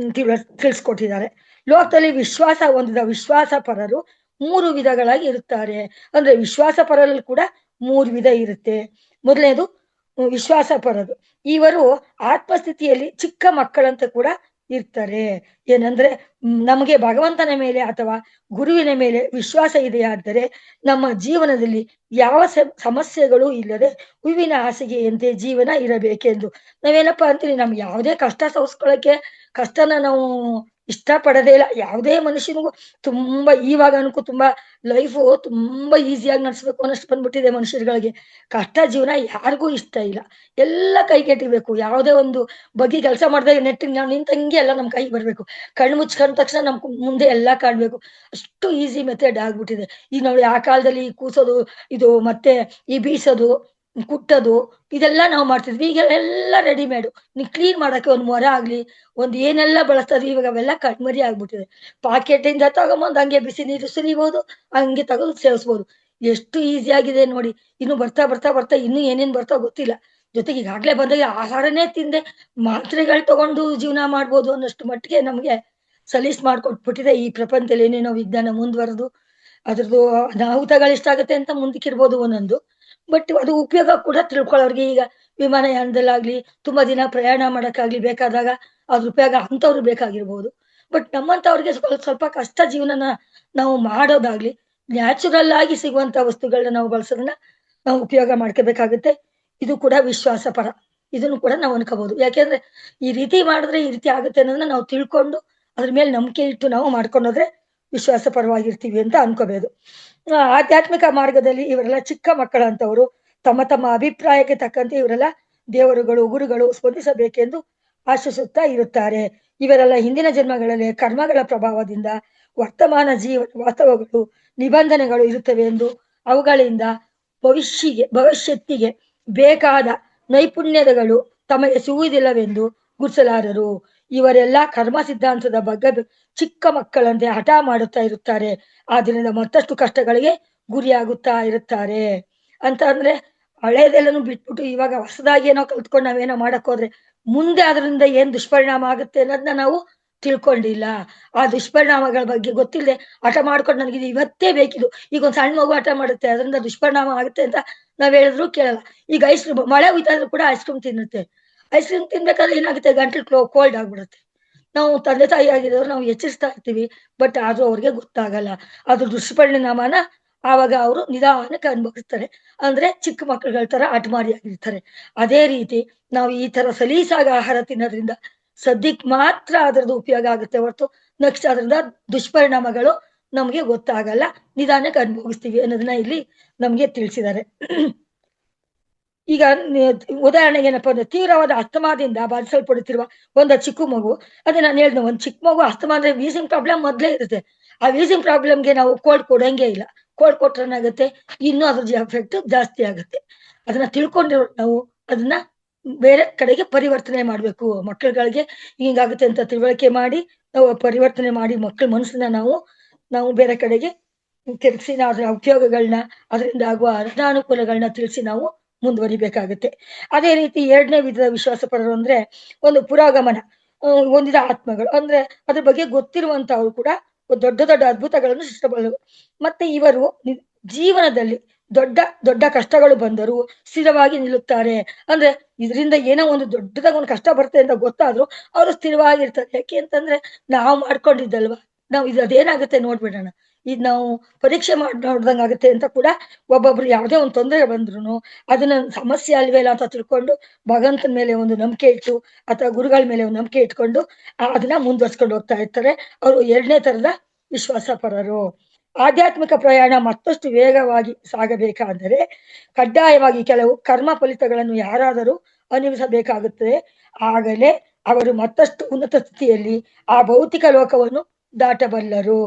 ತಿಳಿಸ್ಕೊಟ್ಟಿದ್ದಾರೆ. ಲೋಕದಲ್ಲಿ ವಿಶ್ವಾಸ ಹೊಂದಿದ ವಿಶ್ವಾಸ ಪರರು 3 ವಿಧಗಳಾಗಿ ಇರುತ್ತಾರೆ. ಅಂದ್ರೆ ವಿಶ್ವಾಸ ಪರರಲ್ಲಿ ಕೂಡ 3 ವಿಧ ಇರುತ್ತೆ. ಮೊದಲನೇದು ವಿಶ್ವಾಸ ಪರರು. ಇವರು ಆತ್ಮಸ್ಥಿತಿಯಲ್ಲಿ ಚಿಕ್ಕ ಮಕ್ಕಳಂತ ಕೂಡ ಇರ್ತಾರೆ. ಏನಂದ್ರೆ ನಮಗೆ ಭಗವಂತನ ಮೇಲೆ ಅಥವಾ ಗುರುವಿನ ಮೇಲೆ ವಿಶ್ವಾಸ ಇದೆಯಾದರೆ ನಮ್ಮ ಜೀವನದಲ್ಲಿ ಯಾವ ಸಮಸ್ಯೆಗಳು ಇಲ್ಲದೆ ಹೂವಿನ ಹಾಸಿಗೆಯಂತೆ ಜೀವನ ಇರಬೇಕೆಂದು ನಾವೇನಪ್ಪಾ ಅಂತೀವಿ. ನಮ್ಗೆ ಯಾವುದೇ ಕಷ್ಟ ಸಹಿಸ್ಕೊಳ್ಳಕ್ಕೆ, ಕಷ್ಟನ ನಾವು ಇಷ್ಟ ಪಡದೇ ಇಲ್ಲ. ಯಾವುದೇ ಮನುಷ್ಯನಿಗೂ ತುಂಬಾ ಇವಾಗ ಅನ್ಕೋ ತುಂಬಾ ಲೈಫು ತುಂಬಾ ಈಸಿಯಾಗಿ ನಡ್ಸ್ಬೇಕು ಅನ್ನೋಷ್ಟು ಬಂದ್ಬಿಟ್ಟಿದೆ ಮನುಷ್ಯರುಗಳಿಗೆ. ಕಷ್ಟ ಜೀವನ ಯಾರಿಗೂ ಇಷ್ಟ ಇಲ್ಲ. ಎಲ್ಲ ಕೈಗೆಟಿಬೇಕು. ಯಾವುದೇ ಒಂದು ಬಗ್ಗೆ ಕೆಲಸ ಮಾಡಿದಾಗ ನೆಟ್ಟಿಗೆ ನಾವು ನಿಂತಂಗೆ ಎಲ್ಲ ನಮ್ ಕೈಗೆ ಬರ್ಬೇಕು. ಕಣ್ಣು ಮುಚ್ಕೊಂಡ ತಕ್ಷಣ ನಮ್ ಮುಂದೆ ಎಲ್ಲಾ ಕಾಣ್ಬೇಕು. ಅಷ್ಟು ಈಸಿ ಮೆಥಡ್ ಆಗ್ಬಿಟ್ಟಿದೆ. ಈಗ ನೋಡಿ ಆ ಕಾಲದಲ್ಲಿ ಕೂಸೋದು, ಇದು ಮತ್ತೆ ಈ ಬೀಸೋದು, ಕುಟ್ಟೋದು, ಇದೆಲ್ಲ ನಾವು ಮಾಡ್ತಿದ್ವಿ. ಈಗ ಎಲ್ಲ ರೆಡಿಮೇಡ್. ನೀವು ಕ್ಲೀನ್ ಮಾಡಕ್ಕೆ ಒಂದ್ ಮೊರ ಆಗ್ಲಿ, ಒಂದ್ ಏನೆಲ್ಲ ಬಳಸ್ತಾರೆ ಇವಾಗ ಅವೆಲ್ಲ ಕಣ್ಮರಿ ಆಗ್ಬಿಟ್ಟಿದೆ. ಪಾಕೆಟ್ ಇಂದ ತಗೊಂಬಂದ್ ಹಂಗೆ ಬಿಸಿ ನೀರು ಸುರಿಬಹುದು, ಹಂಗೆ ತಗೊಂಡು ಸೇವಿಸ್ಬೋದು. ಎಷ್ಟು ಈಸಿ ಆಗಿದೆ ನೋಡಿ. ಇನ್ನು ಬರ್ತಾ ಬರ್ತಾ ಬರ್ತಾ ಇನ್ನು ಏನೇನ್ ಬರ್ತಾವ ಗೊತ್ತಿಲ್ಲ. ಜೊತೆಗೆ ಈಗಾಗ್ಲೇ ಬಂದಾಗ ಆಹಾರನೇ ತಿಂದೆ ಮಾತ್ರೆಗಳು ತಗೊಂಡು ಜೀವನ ಮಾಡ್ಬೋದು ಅನ್ನೋಷ್ಟು ಮಟ್ಟಿಗೆ ನಮ್ಗೆ ಸಲೀಸ್ ಮಾಡ್ಕೊಟ್ಬಿಟ್ಟಿದೆ ಈ ಪ್ರಪಂಚದಲ್ಲಿ. ಏನೇನೋ ವಿಜ್ಞಾನ ಮುಂದುವರೆದು ಅದ್ರದ್ದು ಅನಾಹುತಗಳು ಎಷ್ಟಾಗತ್ತೆ ಅಂತ ಮುಂದಕ್ಕಿರ್ಬೋದು ಒಂದೊಂದು. ಬಟ್ ಅದು ಉಪಯೋಗ ಕೂಡ ತಿಳ್ಕೊಳ್ಳೋರ್ಗೆ ಈಗ ವಿಮಾನಯಾನದಲ್ಲಾಗ್ಲಿ, ತುಂಬಾ ದಿನ ಪ್ರಯಾಣ ಮಾಡಕ್ಕಾಗ್ಲಿ ಬೇಕಾದಾಗ ಅದ್ರ ಉಪಯೋಗ ಅಂತವ್ರು ಬೇಕಾಗಿರ್ಬೋದು. ಬಟ್ ನಮ್ಮಂತವ್ರಿಗೆ ಸ್ವಲ್ಪ ಸ್ವಲ್ಪ ಕಷ್ಟ ಜೀವನನ ನಾವು ಮಾಡೋದಾಗ್ಲಿ, ನ್ಯಾಚುರಲ್ ಆಗಿ ಸಿಗುವಂತ ವಸ್ತುಗಳನ್ನ ನಾವು ಬಳಸೋದನ್ನ ನಾವು ಉಪಯೋಗ ಮಾಡ್ಕೋಬೇಕಾಗುತ್ತೆ. ಇದು ಕೂಡ ವಿಶ್ವಾಸ ಪರ. ಇದನ್ನು ಕೂಡ ನಾವು ಅನ್ಕೋಬಹುದು. ಯಾಕೆಂದ್ರೆ ಈ ರೀತಿ ಮಾಡಿದ್ರೆ ಈ ರೀತಿ ಆಗುತ್ತೆ ಅನ್ನೋದನ್ನ ನಾವು ತಿಳ್ಕೊಂಡು ಅದ್ರ ಮೇಲೆ ನಂಬಿಕೆ ಇಟ್ಟು ನಾವು ಮಾಡ್ಕೊಂಡೋದ್ರೆ ವಿಶ್ವಾಸ ಪರವಾಗಿರ್ತೀವಿ ಅಂತ ಅನ್ಕೋಬಹುದು. ಆಧ್ಯಾತ್ಮಿಕ ಮಾರ್ಗದಲ್ಲಿ ಇವರೆಲ್ಲ ಚಿಕ್ಕ ಮಕ್ಕಳಂತವರು ತಮ್ಮ ತಮ್ಮ ಅಭಿಪ್ರಾಯಕ್ಕೆ ತಕ್ಕಂತೆ ಇವರೆಲ್ಲ ದೇವರುಗಳು, ಗುರುಗಳು ಸ್ಪಂದಿಸಬೇಕೆಂದು ಆಶಿಸುತ್ತಾ ಇರುತ್ತಾರೆ. ಇವರೆಲ್ಲ ಹಿಂದಿನ ಜನ್ಮಗಳಲ್ಲಿ ಕರ್ಮಗಳ ಪ್ರಭಾವದಿಂದ ವರ್ತಮಾನ ಜೀವನ ವಾಸ್ತವಗಳು ನಿಬಂಧನೆಗಳು ಇರುತ್ತವೆ ಎಂದು ಅವುಗಳಿಂದ ಭವಿಷ್ಯತ್ತಿಗೆ ಬೇಕಾದ ನೈಪುಣ್ಯತೆಗಳು ತಮಗೆ ಸಿಗುವುದಿಲ್ಲವೆಂದು ಗುರುಸಲಾರರು. ಇವರೆಲ್ಲ ಕರ್ಮ ಸಿದ್ಧಾಂತದ ಬಗ್ಗೆ ಚಿಕ್ಕ ಮಕ್ಕಳಂತೆ ಹಠ ಮಾಡುತ್ತಾ ಇರುತ್ತಾರೆ. ಆದ್ರಿಂದ ಮತ್ತಷ್ಟು ಕಷ್ಟಗಳಿಗೆ ಗುರಿಯಾಗುತ್ತಾ ಇರುತ್ತಾರೆ ಅಂತ. ಅಂದ್ರೆ ಹಳೇದೆಲ್ಲನೂ ಬಿಟ್ಬಿಟ್ಟು ಇವಾಗ ಹೊಸದಾಗಿ ಏನೋ ಕಲ್ತ್ಕೊಂಡು ನಾವೇನೋ ಮಾಡಕ್ ಹೋದ್ರೆ ಮುಂದೆ ಅದರಿಂದ ಏನ್ ದುಷ್ಪರಿಣಾಮ ಆಗುತ್ತೆ ಅನ್ನೋದನ್ನ ನಾವು ತಿಳ್ಕೊಂಡಿಲ್ಲ. ಆ ದುಷ್ಪರಿಣಾಮಗಳ ಬಗ್ಗೆ ಗೊತ್ತಿಲ್ಲದೆ ಹಠ ಮಾಡ್ಕೊಂಡು ನನಗೆ ಇವತ್ತೇ ಬೇಕಿದು. ಈಗ ಒಂದ್ ಸಣ್ಣ ಮಗು ಹಠ ಮಾಡುತ್ತೆ, ಅದರಿಂದ ದುಷ್ಪರಿಣಾಮ ಆಗುತ್ತೆ ಅಂತ ನಾವ್ ಹೇಳಿದ್ರು ಕೇಳಲ್ಲ. ಈಗ ಐಸ್ ಕ್ರೀಮ್ ಮಳೆ ಹುಯ್ತಾ ಇದ್ರು ಕೂಡ ಐಸ್ ಕ್ರೀಮ್ ತಿನ್ನುತ್ತೆ. ಐಸ್ ಕ್ರೀಮ್ ತಿನ್ಬೇಕಾದ್ರೆ ಏನಾಗುತ್ತೆ, ಗಂಟ್ಲು ಕೋಲ್ಡ್ ಆಗ್ಬಿಡುತ್ತೆ. ನಾವು ತಂದೆ ತಾಯಿ ಆಗಿರೋರು ನಾವು ಎಚ್ಚರಿಸ್ತಾ ಇರ್ತೀವಿ, ಬಟ್ ಆದ್ರೂ ಅವ್ರಿಗೆ ಗೊತ್ತಾಗಲ್ಲ ಅದು ದುಷ್ಪರಿಣಾಮನ. ಆವಾಗ ಅವರು ನಿಧಾನಕ್ಕೆ ಅನುಭವಿಸ್ತಾರೆ. ಅಂದ್ರೆ ಚಿಕ್ಕ ಮಕ್ಕಳುಗಳ ತರ ಹಠಮಾರಿಯಾಗಿರ್ತಾರೆ. ಅದೇ ರೀತಿ ನಾವು ಈ ತರ ಸಲೀಸಾಗಿ ಆಹಾರ ತಿನ್ನೋದ್ರಿಂದ ಸದ್ಯಕ್ ಮಾತ್ರ ಅದರದ್ದು ಉಪಯೋಗ ಆಗುತ್ತೆ ಹೊರತು ನೆಕ್ಸ್ಟ್ ಅದರಿಂದ ದುಷ್ಪರಿಣಾಮಗಳು ನಮ್ಗೆ ಗೊತ್ತಾಗಲ್ಲ, ನಿಧಾನಕ್ಕೆ ಅನುಭವಿಸ್ತೀವಿ ಅನ್ನೋದನ್ನ ಇಲ್ಲಿ ನಮ್ಗೆ ತಿಳಿಸಿದ್ದಾರೆ. ಈಗ ಉದಾಹರಣೆಗೆ ಏನಪ್ಪಾ ಅಂದ್ರೆ ತೀವ್ರವಾದ ಅಸ್ತಮಾದಿಂದ ಬಾಧಿಸಲ್ಪಡುತ್ತಿರುವ ಒಂದು ಚಿಕ್ಕ ಮಗು, ಅದೇ ನಾನು ಹೇಳಿದೆ, ಒಂದ್ ಚಿಕ್ಕ ಮಗು ಅಸ್ತಮಾ ಅಂದ್ರೆ ವೀಸಿಂಗ್ ಪ್ರಾಬ್ಲಮ್ ಮೊದ್ಲೇ ಇರುತ್ತೆ. ಆ ವೀಸಿಂಗ್ ಪ್ರಾಬ್ಲಮ್ಗೆ ನಾವು ಕೋಲ್ಡ್ ಕೊಡಂಗೆ ಇಲ್ಲ. ಕೋಲ್ಡ್ ಕೊಟ್ರೆ ಏನಾಗುತ್ತೆ, ಇನ್ನೂ ಅದ್ರ ಎಫೆಕ್ಟ್ ಜಾಸ್ತಿ ಆಗುತ್ತೆ. ಅದನ್ನ ತಿಳ್ಕೊಂಡಿರೋ ನಾವು ಅದನ್ನ ಬೇರೆ ಕಡೆಗೆ ಪರಿವರ್ತನೆ ಮಾಡ್ಬೇಕು. ಮಕ್ಕಳುಗಳಿಗೆ ಹಿಂಗಾಗುತ್ತೆ ಅಂತ ತಿಳುವಳಿಕೆ ಮಾಡಿ ನಾವು ಪರಿವರ್ತನೆ ಮಾಡಿ ಮಕ್ಕಳ ಮನಸ್ಸನ್ನ ನಾವು ಬೇರೆ ಕಡೆಗೆ ತಿರ್ಗಿಸಿ ನಾವು ಅದರ ಉಪಯೋಗಗಳನ್ನ ಅದರಿಂದ ಆಗುವ ಅನಾನುಕೂಲಗಳನ್ನ ತಿಳಿಸಿ ನಾವು ಮುಂದುವರಿಬೇಕಾಗುತ್ತೆ. ಅದೇ ರೀತಿ ಎರಡನೇ ವಿಧದ ವಿಶ್ವಾಸ ಪರರು ಅಂದ್ರೆ ಒಂದು ಪುರೋಗಮನ ಹೊಂದಿದ ಆತ್ಮಗಳು. ಅಂದ್ರೆ ಅದ್ರ ಬಗ್ಗೆ ಗೊತ್ತಿರುವಂತವ್ರು ಕೂಡ ದೊಡ್ಡ ದೊಡ್ಡ ಅದ್ಭುತಗಳನ್ನು ಸೃಷ್ಟಬಲ್ಲರು. ಮತ್ತೆ ಇವರು ಜೀವನದಲ್ಲಿ ದೊಡ್ಡ ದೊಡ್ಡ ಕಷ್ಟಗಳು ಬಂದರೂ ಸ್ಥಿರವಾಗಿ ನಿಲ್ಲುತ್ತಾರೆ. ಅಂದ್ರೆ ಇದರಿಂದ ಏನೋ ಒಂದು ದೊಡ್ಡದಾಗ ಒಂದು ಕಷ್ಟ ಬರುತ್ತೆ ಅಂತ ಗೊತ್ತಾದ್ರು ಅವರು ಸ್ಥಿರವಾಗಿರ್ತಾರೆ. ಯಾಕೆ ಅಂತಂದ್ರೆ ನಾವು ಮಾಡ್ಕೊಂಡಿದ್ದಲ್ವಾ, ನಾವು ಇದು ಅದೇನಾಗುತ್ತೆ ನೋಡ್ಬಿಡೋಣ, ಇದು ನಾವು ಪರೀಕ್ಷೆ ಮಾಡಿ ನೋಡ್ದಂಗ ಆಗುತ್ತೆ ಅಂತ ಕೂಡ ಒಬ್ಬೊಬ್ರು ಯಾವುದೇ ಒಂದು ತೊಂದರೆ ಬಂದ್ರು ಅದನ್ನ ಸಮಸ್ಯೆ ಅಲ್ವೇ ಇಲ್ಲ ಅಂತ ತಿಳ್ಕೊಂಡು ಭಗವಂತನ ಮೇಲೆ ಒಂದು ನಂಬಿಕೆ ಇಟ್ಟು ಅಥವಾ ಗುರುಗಳ ಮೇಲೆ ಒಂದು ನಂಬಿಕೆ ಇಟ್ಕೊಂಡು ಅದನ್ನ ಮುಂದುವರ್ಸ್ಕೊಂಡು ಹೋಗ್ತಾ ಇರ್ತಾರೆ. ಅವರು ಎರಡನೇ ತರದ ವಿಶ್ವಾಸ ಪರರು. ಆಧ್ಯಾತ್ಮಿಕ ಪ್ರಯಾಣ ಮತ್ತಷ್ಟು ವೇಗವಾಗಿ ಸಾಗಬೇಕಾದರೆ ಕಡ್ಡಾಯವಾಗಿ ಕೆಲವು ಕರ್ಮ ಫಲಿತಗಳನ್ನು ಯಾರಾದರೂ ಅನುಭವಿಸಬೇಕಾಗುತ್ತದೆ. ಆಗಲೇ ಅವರು ಮತ್ತಷ್ಟು ಉನ್ನತ ಸ್ಥಿತಿಯಲ್ಲಿ ಆ ಭೌತಿಕ ಲೋಕವನ್ನು ದಾಟಬಲ್ಲರು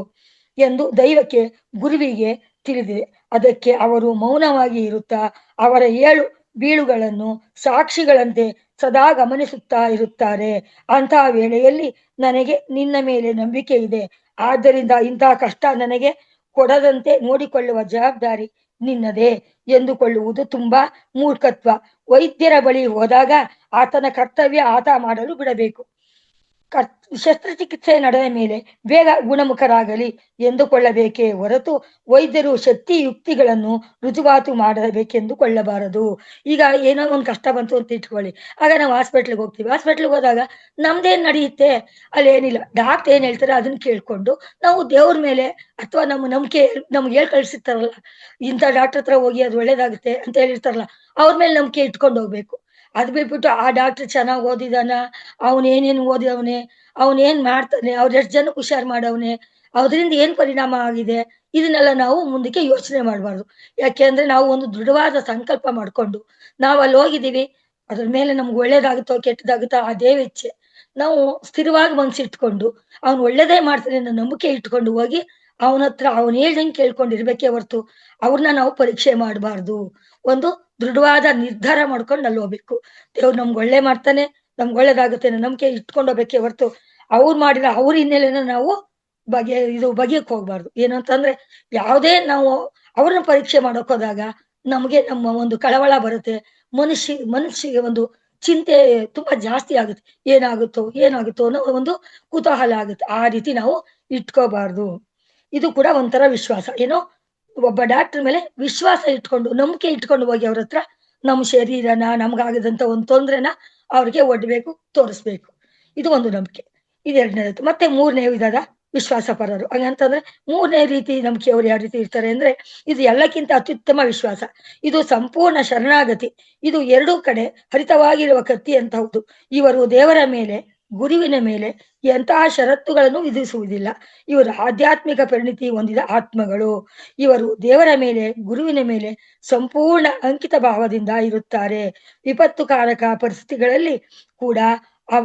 ಎಂದು ದೈವಕ್ಕೆ ಗುರುವಿಗೆ ತಿಳಿದಿದೆ. ಅದಕ್ಕೆ ಅವರು ಮೌನವಾಗಿ ಇರುತ್ತಾ ಅವರ ಏಳು ಬೀಳುಗಳನ್ನು ಸಾಕ್ಷಿಗಳಂತೆ ಸದಾ ಗಮನಿಸುತ್ತಾ ಇರುತ್ತಾರೆ. ಅಂತಹ ವೇಳೆಯಲ್ಲಿ ನನಗೆ ನಿನ್ನ ಮೇಲೆ ನಂಬಿಕೆ ಇದೆ, ಆದ್ದರಿಂದ ಇಂತಹ ಕಷ್ಟ ನನಗೆ ಕೊಡದಂತೆ ನೋಡಿಕೊಳ್ಳುವ ಜವಾಬ್ದಾರಿ ನಿನ್ನದೇ ಎಂದುಕೊಳ್ಳುವುದು ತುಂಬಾ ಮೂರ್ಖತ್ವ. ವೈದ್ಯರ ಬಳಿ ಹೋದಾಗ ಆತನ ಕರ್ತವ್ಯ ಆತ ಮಾಡಲು ಬಿಡಬೇಕು. ಶಸ್ತ್ರಚಿಕಿತ್ಸೆ ನಡೆದ ಮೇಲೆ ಬೇಗ ಗುಣಮುಖರಾಗಲಿ ಎಂದುಕೊಳ್ಳಬೇಕೇ ಹೊರತು ವೈದ್ಯರು ಶಕ್ತಿ ಯುಕ್ತಿಗಳನ್ನು ರುಜುವಾತು ಮಾಡಬೇಕೆಂದುಕೊಳ್ಳಬಾರದು. ಈಗ ಏನೋ ಒಂದು ಕಷ್ಟ ಬಂತು ಅಂತ ಇಟ್ಕೊಳ್ಳಿ, ಆಗ ನಾವು ಹಾಸ್ಪಿಟ್ಲಿಗೆ ಹೋಗ್ತೀವಿ. ಹಾಸ್ಪಿಟ್ಲಿಗೆ ಹೋದಾಗ ನಮ್ದೇನ್ ನಡೆಯುತ್ತೆ, ಅಲ್ಲಿ ಏನಿಲ್ಲ, ಡಾಕ್ಟರ್ ಏನ್ ಹೇಳ್ತಾರೆ ಅದನ್ನ ಕೇಳ್ಕೊಂಡು ನಾವು ದೇವ್ರ ಮೇಲೆ ಅಥವಾ ನಮ್ಮ ನಂಬಿಕೆ ನಮ್ಗೆ ಹೇಳ್ ಕಳ್ಸಿರ್ತಾರಲ್ಲ, ಇಂಥ ಡಾಕ್ಟರ್ ಹತ್ರ ಹೋಗಿ ಅದು ಒಳ್ಳೇದಾಗುತ್ತೆ ಅಂತ ಹೇಳಿರ್ತಾರಲ್ಲ, ಅವ್ರ ಮೇಲೆ ನಂಬಿಕೆ ಇಟ್ಕೊಂಡು ಹೋಗ್ಬೇಕು. ಅದ್ ಬಿಟ್ಬಿಟ್ಟು ಆ ಡಾಕ್ಟರ್ ಚೆನ್ನಾಗ್ ಓದಿದಾನ, ಏನೇನ್ ಓದಿದವನೆ, ಏನ್ ಮಾಡ್ತಾನೆ, ಅವ್ರ ಎಷ್ಟು ಜನಕ್ಕೆ ಹುಷಾರ್ ಮಾಡವನೆ, ಅದರಿಂದ ಏನ್ ಪರಿಣಾಮ ಆಗಿದೆ, ಇದನ್ನೆಲ್ಲ ನಾವು ಮುಂದಕ್ಕೆ ಯೋಚನೆ ಮಾಡಬಾರ್ದು. ಯಾಕೆಂದ್ರೆ ನಾವು ಒಂದು ದೃಢವಾದ ಸಂಕಲ್ಪ ಮಾಡ್ಕೊಂಡು ನಾವು ಅಲ್ಲಿ ಹೋಗಿದ್ದೀವಿ, ಅದ್ರ ಮೇಲೆ ನಮ್ಗೆ ಒಳ್ಳೇದಾಗುತ್ತೋ ಕೆಟ್ಟದಾಗುತ್ತೋ ಅದೇ ಇಚ್ಛೆ, ನಾವು ಸ್ಥಿರವಾಗಿ ಮನ್ಸಿಟ್ಕೊಂಡು ಅವ್ನು ಒಳ್ಳೇದೇ ಮಾಡ್ತಾನೆ ಅನ್ನೋ ನಂಬಿಕೆ ಇಟ್ಕೊಂಡು ಹೋಗಿ ಅವನ ಹತ್ರ ಅವ್ನು ಹೇಳ್ದಂಗೆ ಕೇಳ್ಕೊಂಡಿರ್ಬೇಕೇ ಹೊರ್ತು ಅವ್ರನ್ನ ನಾವು ಪರೀಕ್ಷೆ ಮಾಡಬಾರ್ದು. ಒಂದು ದೃಢವಾದ ನಿರ್ಧಾರ ಮಾಡ್ಕೊಂಡು ಅಲ್ಲಿ ಹೋಗ್ಬೇಕು. ದೇವ್ರು ನಮ್ಗೆ ಒಳ್ಳೆ ಮಾಡ್ತಾನೆ, ನಮ್ಗೆ ಒಳ್ಳೇದಾಗುತ್ತೆ ಅನ್ನೋ ನಂಬಿಕೆ ಇಟ್ಕೊಂಡು ಹೋಗ್ಬೇಕೇ ಹೊರ್ತು ಅವ್ರು ಮಾಡಿರೋ ಅವ್ರ ಹಿನ್ನೆಲೆನ ನಾವು ಬಗೆಯಕ್ ಹೋಗ್ಬಾರ್ದು. ಏನು ಅಂತಂದ್ರೆ ಯಾವುದೇ ನಾವು ಅವ್ರನ್ನ ಪರೀಕ್ಷೆ ಮಾಡಕ್ ಹೋದಾಗ ನಮ್ಗೆ ನಮ್ಮ ಒಂದು ಕಳವಳ ಬರುತ್ತೆ. ಮನುಷ್ಯಗೆ ಒಂದು ಚಿಂತೆ ತುಂಬಾ ಜಾಸ್ತಿ ಆಗುತ್ತೆ. ಏನಾಗುತ್ತೋ ಅನ್ನೋ ಒಂದು ಕುತೂಹಲ ಆಗುತ್ತೆ. ಆ ರೀತಿ ನಾವು ಇಟ್ಕೋಬಾರ್ದು. ಇದು ಕೂಡ ಒಂಥರ ವಿಶ್ವಾಸ. ಏನೋ ಒಬ್ಬ ಡಾಕ್ಟರ್ ಮೇಲೆ ವಿಶ್ವಾಸ ಇಟ್ಕೊಂಡು ನಂಬಿಕೆ ಇಟ್ಕೊಂಡು ಹೋಗಿ ಅವ್ರ ಹತ್ರ ನಮ್ಮ ಶರೀರನ ನಮ್ಗಾಗದಂತ ಒಂದು ತೊಂದ್ರೆನ ಅವ್ರಿಗೆ ಒಡ್ಬೇಕು, ತೋರಿಸ್ಬೇಕು. ಇದು ಒಂದು ನಂಬಿಕೆ. ಇದು ಎರಡನೇದು. ಮತ್ತೆ ಮೂರನೇ ವಿಧದ ವಿಶ್ವಾಸ ಪರರು. ಹಂಗಂತಂದ್ರೆ ಮೂರನೇ ರೀತಿ ನಂಬಿಕೆಯವರು ಯಾವ ರೀತಿ ಇರ್ತಾರೆ ಅಂದ್ರೆ, ಇದು ಎಲ್ಲಕ್ಕಿಂತ ಅತ್ಯುತ್ತಮ ವಿಶ್ವಾಸ. ಇದು ಸಂಪೂರ್ಣ ಶರಣಾಗತಿ. ಇದು ಎರಡೂ ಕಡೆ ಹರಿತವಾಗಿರುವ ಕತ್ತಿ ಅಂತ ಹೌದು. ಇವರು ದೇವರ ಮೇಲೆ, ಗುರುವಿನ ಮೇಲೆ ಎಂತಹ ಷರತ್ತುಗಳನ್ನು ವಿಧಿಸುವುದಿಲ್ಲ. ಇವರು ಆಧ್ಯಾತ್ಮಿಕ ಪರಿಣಿತಿ ಹೊಂದಿದ ಆತ್ಮಗಳು. ಇವರು ದೇವರ ಮೇಲೆ, ಗುರುವಿನ ಮೇಲೆ ಸಂಪೂರ್ಣ ಅಂಕಿತ ಭಾವದಿಂದ ಇರುತ್ತಾರೆ. ವಿಪತ್ತುಕಾರಕ ಪರಿಸ್ಥಿತಿಗಳಲ್ಲಿ ಕೂಡ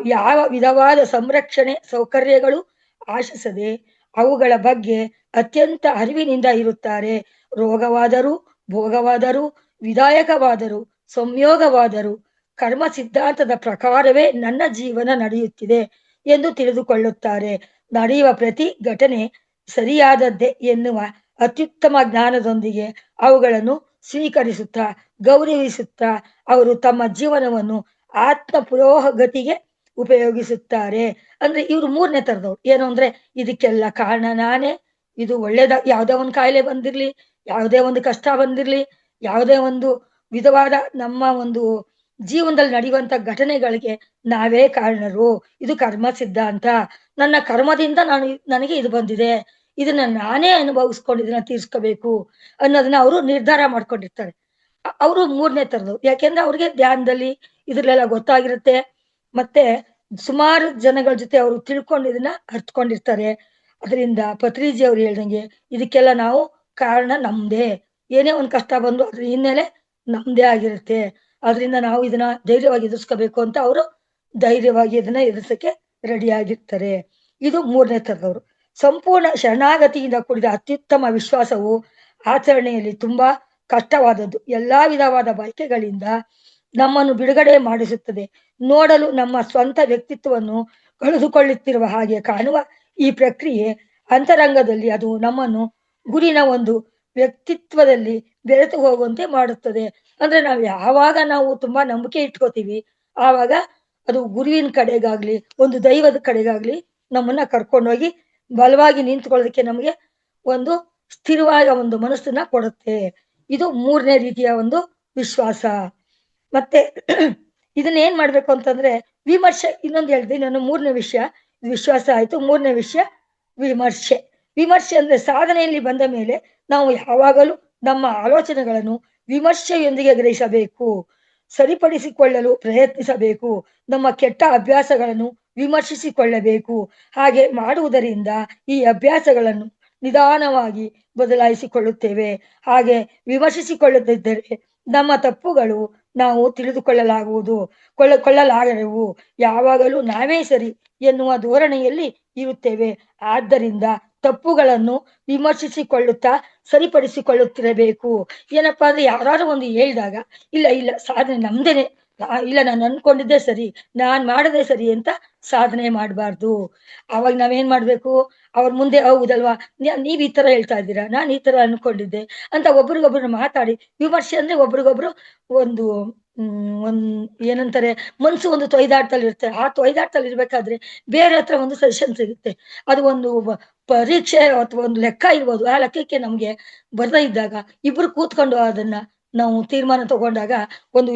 ಯಾವ ವಿಧವಾದ ಸಂರಕ್ಷಣೆ ಸೌಕರ್ಯಗಳು ಆಶಿಸದೆ ಅವುಗಳ ಬಗ್ಗೆ ಅತ್ಯಂತ ಅರಿವಿನಿಂದ ಇರುತ್ತಾರೆ. ರೋಗವಾದರೂ, ಭೋಗವಾದರೂ, ವಿಧಾಯಕವಾದರೂ, ಸಂಯೋಗವಾದರೂ ಕರ್ಮ ಸಿದ್ಧಾಂತದ ಪ್ರಕಾರವೇ ನನ್ನ ಜೀವನ ನಡೆಯುತ್ತಿದೆ ಎಂದು ತಿಳಿದುಕೊಳ್ಳುತ್ತಾರೆ. ನಡೆಯುವ ಪ್ರತಿ ಘಟನೆ ಸರಿಯಾದದ್ದೇ ಎನ್ನುವ ಅತ್ಯುತ್ತಮ ಜ್ಞಾನದೊಂದಿಗೆ ಅವುಗಳನ್ನು ಸ್ವೀಕರಿಸುತ್ತಾ, ಗೌರವಿಸುತ್ತಾ ಅವರು ತಮ್ಮ ಜೀವನವನ್ನು ಆತ್ಮ ಪುರೋಗತಿಗೆ ಉಪಯೋಗಿಸುತ್ತಾರೆ. ಅಂದ್ರೆ ಇವ್ರು ಮೂರನೇ ತರದವ್ರು. ಏನು ಅಂದ್ರೆ, ಇದಕ್ಕೆಲ್ಲ ಕಾರಣ ನಾನೇ, ಇದು ಒಳ್ಳೇದ, ಯಾವುದೇ ಒಂದು ಕಾಯಿಲೆ ಬಂದಿರ್ಲಿ, ಯಾವುದೇ ಒಂದು ಕಷ್ಟ ಬಂದಿರ್ಲಿ, ಯಾವುದೇ ಒಂದು ವಿಧವಾದ ನಮ್ಮ ಒಂದು ಜೀವನದಲ್ಲಿ ನಡೆಯುವಂತ ಘಟನೆಗಳಿಗೆ ನಾವೇ ಕಾರಣರು. ಇದು ಕರ್ಮ ಸಿದ್ಧಾಂತ. ನನ್ನ ಕರ್ಮದಿಂದ ನನಗೆ ಇದು ಬಂದಿದೆ, ಇದನ್ನ ನಾನೇ ಅನುಭವಿಸ್ಕೊಂಡು ಇದನ್ನ ತೀರ್ಸ್ಕೋಬೇಕು ಅನ್ನೋದನ್ನ ಅವರು ನಿರ್ಧಾರ ಮಾಡ್ಕೊಂಡಿರ್ತಾರೆ. ಅವರು ಮೂರನೇ ತರದವ್ರು. ಯಾಕೆಂದ್ರೆ ಅವ್ರಿಗೆ ಧ್ಯಾನದಲ್ಲಿ ಇದ್ರಲ್ಲೆಲ್ಲ ಗೊತ್ತಾಗಿರುತ್ತೆ. ಮತ್ತೆ ಸುಮಾರು ಜನಗಳ ಜೊತೆ ಅವರು ತಿಳ್ಕೊಂಡು ಇದನ್ನ ಅರ್ಥಕೊಂಡಿರ್ತಾರೆ. ಅದರಿಂದ ಪತ್ರಿಜಿ ಅವ್ರು ಹೇಳ್ದಂಗೆ ಇದಕ್ಕೆಲ್ಲ ನಾವು ಕಾರಣ ನಮ್ದೇ. ಏನೇ ಒಂದು ಕಷ್ಟ ಬಂದು ಅದ್ರ ಹಿನ್ನೆಲೆ ನಮ್ದೇ ಆಗಿರುತ್ತೆ. ಅದರಿಂದ ನಾವು ಇದನ್ನ ಧೈರ್ಯವಾಗಿ ಎದುರಿಸ್ಕೋಬೇಕು ಅಂತ ಅವರು ಧೈರ್ಯವಾಗಿ ಇದನ್ನ ಎದುರಿಸಕ್ಕೆ ರೆಡಿ ಆಗಿರ್ತಾರೆ. ಇದು ಮೂರನೇ ತರದವರು. ಸಂಪೂರ್ಣ ಶರಣಾಗತಿಯಿಂದ ಕೂಡಿದ ಅತ್ಯುತ್ತಮ ವಿಶ್ವಾಸವು ಆಚರಣೆಯಲ್ಲಿ ತುಂಬಾ ಕಷ್ಟವಾದದ್ದು. ಎಲ್ಲಾ ವಿಧವಾದ ಬಯಕೆಗಳಿಂದ ನಮ್ಮನ್ನು ಬಿಡುಗಡೆ ಮಾಡಿಸುತ್ತದೆ. ನೋಡಲು ನಮ್ಮ ಸ್ವಂತ ವ್ಯಕ್ತಿತ್ವವನ್ನು ಕಳೆದುಕೊಳ್ಳುತ್ತಿರುವ ಹಾಗೆ ಕಾಣುವ ಈ ಪ್ರಕ್ರಿಯೆ ಅಂತರಂಗದಲ್ಲಿ ಅದು ನಮ್ಮನ್ನು ಗುರಿನ ಒಂದು ವ್ಯಕ್ತಿತ್ವದಲ್ಲಿ ಬೆರೆತು ಹೋಗುವಂತೆ ಮಾಡುತ್ತದೆ. ಅಂದ್ರೆ ಯಾವಾಗ ನಾವು ತುಂಬಾ ನಂಬಿಕೆ ಇಟ್ಕೋತೀವಿ, ಆವಾಗ ಅದು ಗುರುವಿನ ಕಡೆಗಾಗ್ಲಿ, ಒಂದು ದೈವದ ಕಡೆಗಾಗ್ಲಿ ನಮ್ಮನ್ನ ಕರ್ಕೊಂಡೋಗಿ ಬಲವಾಗಿ ನಿಂತ್ಕೊಳ್ಳೋದಕ್ಕೆ ನಮಗೆ ಒಂದು ಸ್ಥಿರವಾದ ಒಂದು ಮನಸ್ಸನ್ನ ಕೊಡುತ್ತೆ. ಇದು ಮೂರನೇ ರೀತಿಯ ಒಂದು ವಿಶ್ವಾಸ. ಮತ್ತೆ ಇದನ್ನ ಏನ್ ಮಾಡ್ಬೇಕು ಅಂತಂದ್ರೆ, ವಿಮರ್ಶೆ. ಇನ್ನೊಂದು ಹೇಳಿದೆ, ನಾನು ಮೂರನೇ ವಿಷಯ ವಿಶ್ವಾಸ ಆಯ್ತು. ಮೂರನೇ ವಿಷಯ ವಿಮರ್ಶೆ. ವಿಮರ್ಶೆ ಅಂದ್ರೆ ಸಾಧನೆಯಲ್ಲಿ ಬಂದ ಮೇಲೆ ನಾವು ಯಾವಾಗಲೂ ನಮ್ಮ ಆಲೋಚನೆಗಳನ್ನು ವಿಮರ್ಶೆಯೊಂದಿಗೆ ಗ್ರಹಿಸಬೇಕು, ಸರಿಪಡಿಸಿಕೊಳ್ಳಲು ಪ್ರಯತ್ನಿಸಬೇಕು. ನಮ್ಮ ಕೆಟ್ಟ ಅಭ್ಯಾಸಗಳನ್ನು ವಿಮರ್ಶಿಸಿಕೊಳ್ಳಬೇಕು. ಹಾಗೆ ಮಾಡುವುದರಿಂದ ಈ ಅಭ್ಯಾಸಗಳನ್ನು ನಿಧಾನವಾಗಿ ಬದಲಾಯಿಸಿಕೊಳ್ಳುತ್ತೇವೆ. ಹಾಗೆ ವಿಮರ್ಶಿಸಿಕೊಳ್ಳದಿದ್ದರೆ ನಮ್ಮ ತಪ್ಪುಗಳು ನಾವು ತಿಳಿದುಕೊಳ್ಳಲಾಗುವುದು ಕೊಳ್ಳಲಾಗವು. ಯಾವಾಗಲೂ ನಾವೇ ಸರಿ ಎನ್ನುವ ಧೋರಣೆಯಲ್ಲಿ ಇರುತ್ತೇವೆ. ಆದ್ದರಿಂದ ತಪ್ಪುಗಳನ್ನು ವಿಮರ್ಶಿಸಿಕೊಳ್ಳುತ್ತಾ ಸರಿಪಡಿಸಿಕೊಳ್ಳುತ್ತಿರಬೇಕು. ಏನಪ್ಪಾ ಅಂದ್ರೆ, ಯಾರು ಒಂದು ಹೇಳಿದಾಗ ಇಲ್ಲ ಇಲ್ಲ ಸಾಧನೆ ನಮ್ದೇನೆ, ಇಲ್ಲ ನಾನು ಅನ್ಕೊಂಡಿದ್ದೆ ಸರಿ, ನಾನ್ ಮಾಡದೆ ಸರಿ ಅಂತ ಸಾಧನೆ ಮಾಡಬಾರ್ದು. ಅವಾಗ ನಾವೇನ್ ಮಾಡ್ಬೇಕು, ಅವ್ರ ಮುಂದೆ ಹೌದಲ್ವಾ, ನೀವ್ ಈ ತರ ಹೇಳ್ತಾ ಇದ್ದೀರಾ, ನಾನ್ ಈ ತರ ಅನ್ಕೊಂಡಿದ್ದೆ ಅಂತ ಒಬ್ರಿಗೊಬ್ರು ಮಾತಾಡಿ. ವಿಮರ್ಶೆ ಅಂದ್ರೆ ಒಬ್ರಿಗೊಬ್ರು ಒಂದು ಒಂದ್ ಏನಂತಾರೆ, ಮನ್ಸು ಒಂದು ತೊಯ್ದಾಟದಲ್ಲಿ ಇರುತ್ತೆ. ಆ ತೊಯ್ದಾಟದಲ್ಲಿ ಇರ್ಬೇಕಾದ್ರೆ ಬೇರೆ ಹತ್ರ ಒಂದು ಸಜೆಷನ್ ಸಿಗುತ್ತೆ. ಅದು ಒಂದು ಪರೀಕ್ಷೆ ಅಥವಾ ಒಂದು ಲೆಕ್ಕ ಇರ್ಬೋದು. ಆ ಲೆಕ್ಕಕ್ಕೆ ನಮ್ಗೆ ಬರ್ದೇ ಇದ್ದಾಗ ಇಬ್ರು ಕೂತ್ಕೊಂಡು ಅದನ್ನ ನಾವು ತೀರ್ಮಾನ ತಗೊಂಡಾಗ ಒಂದು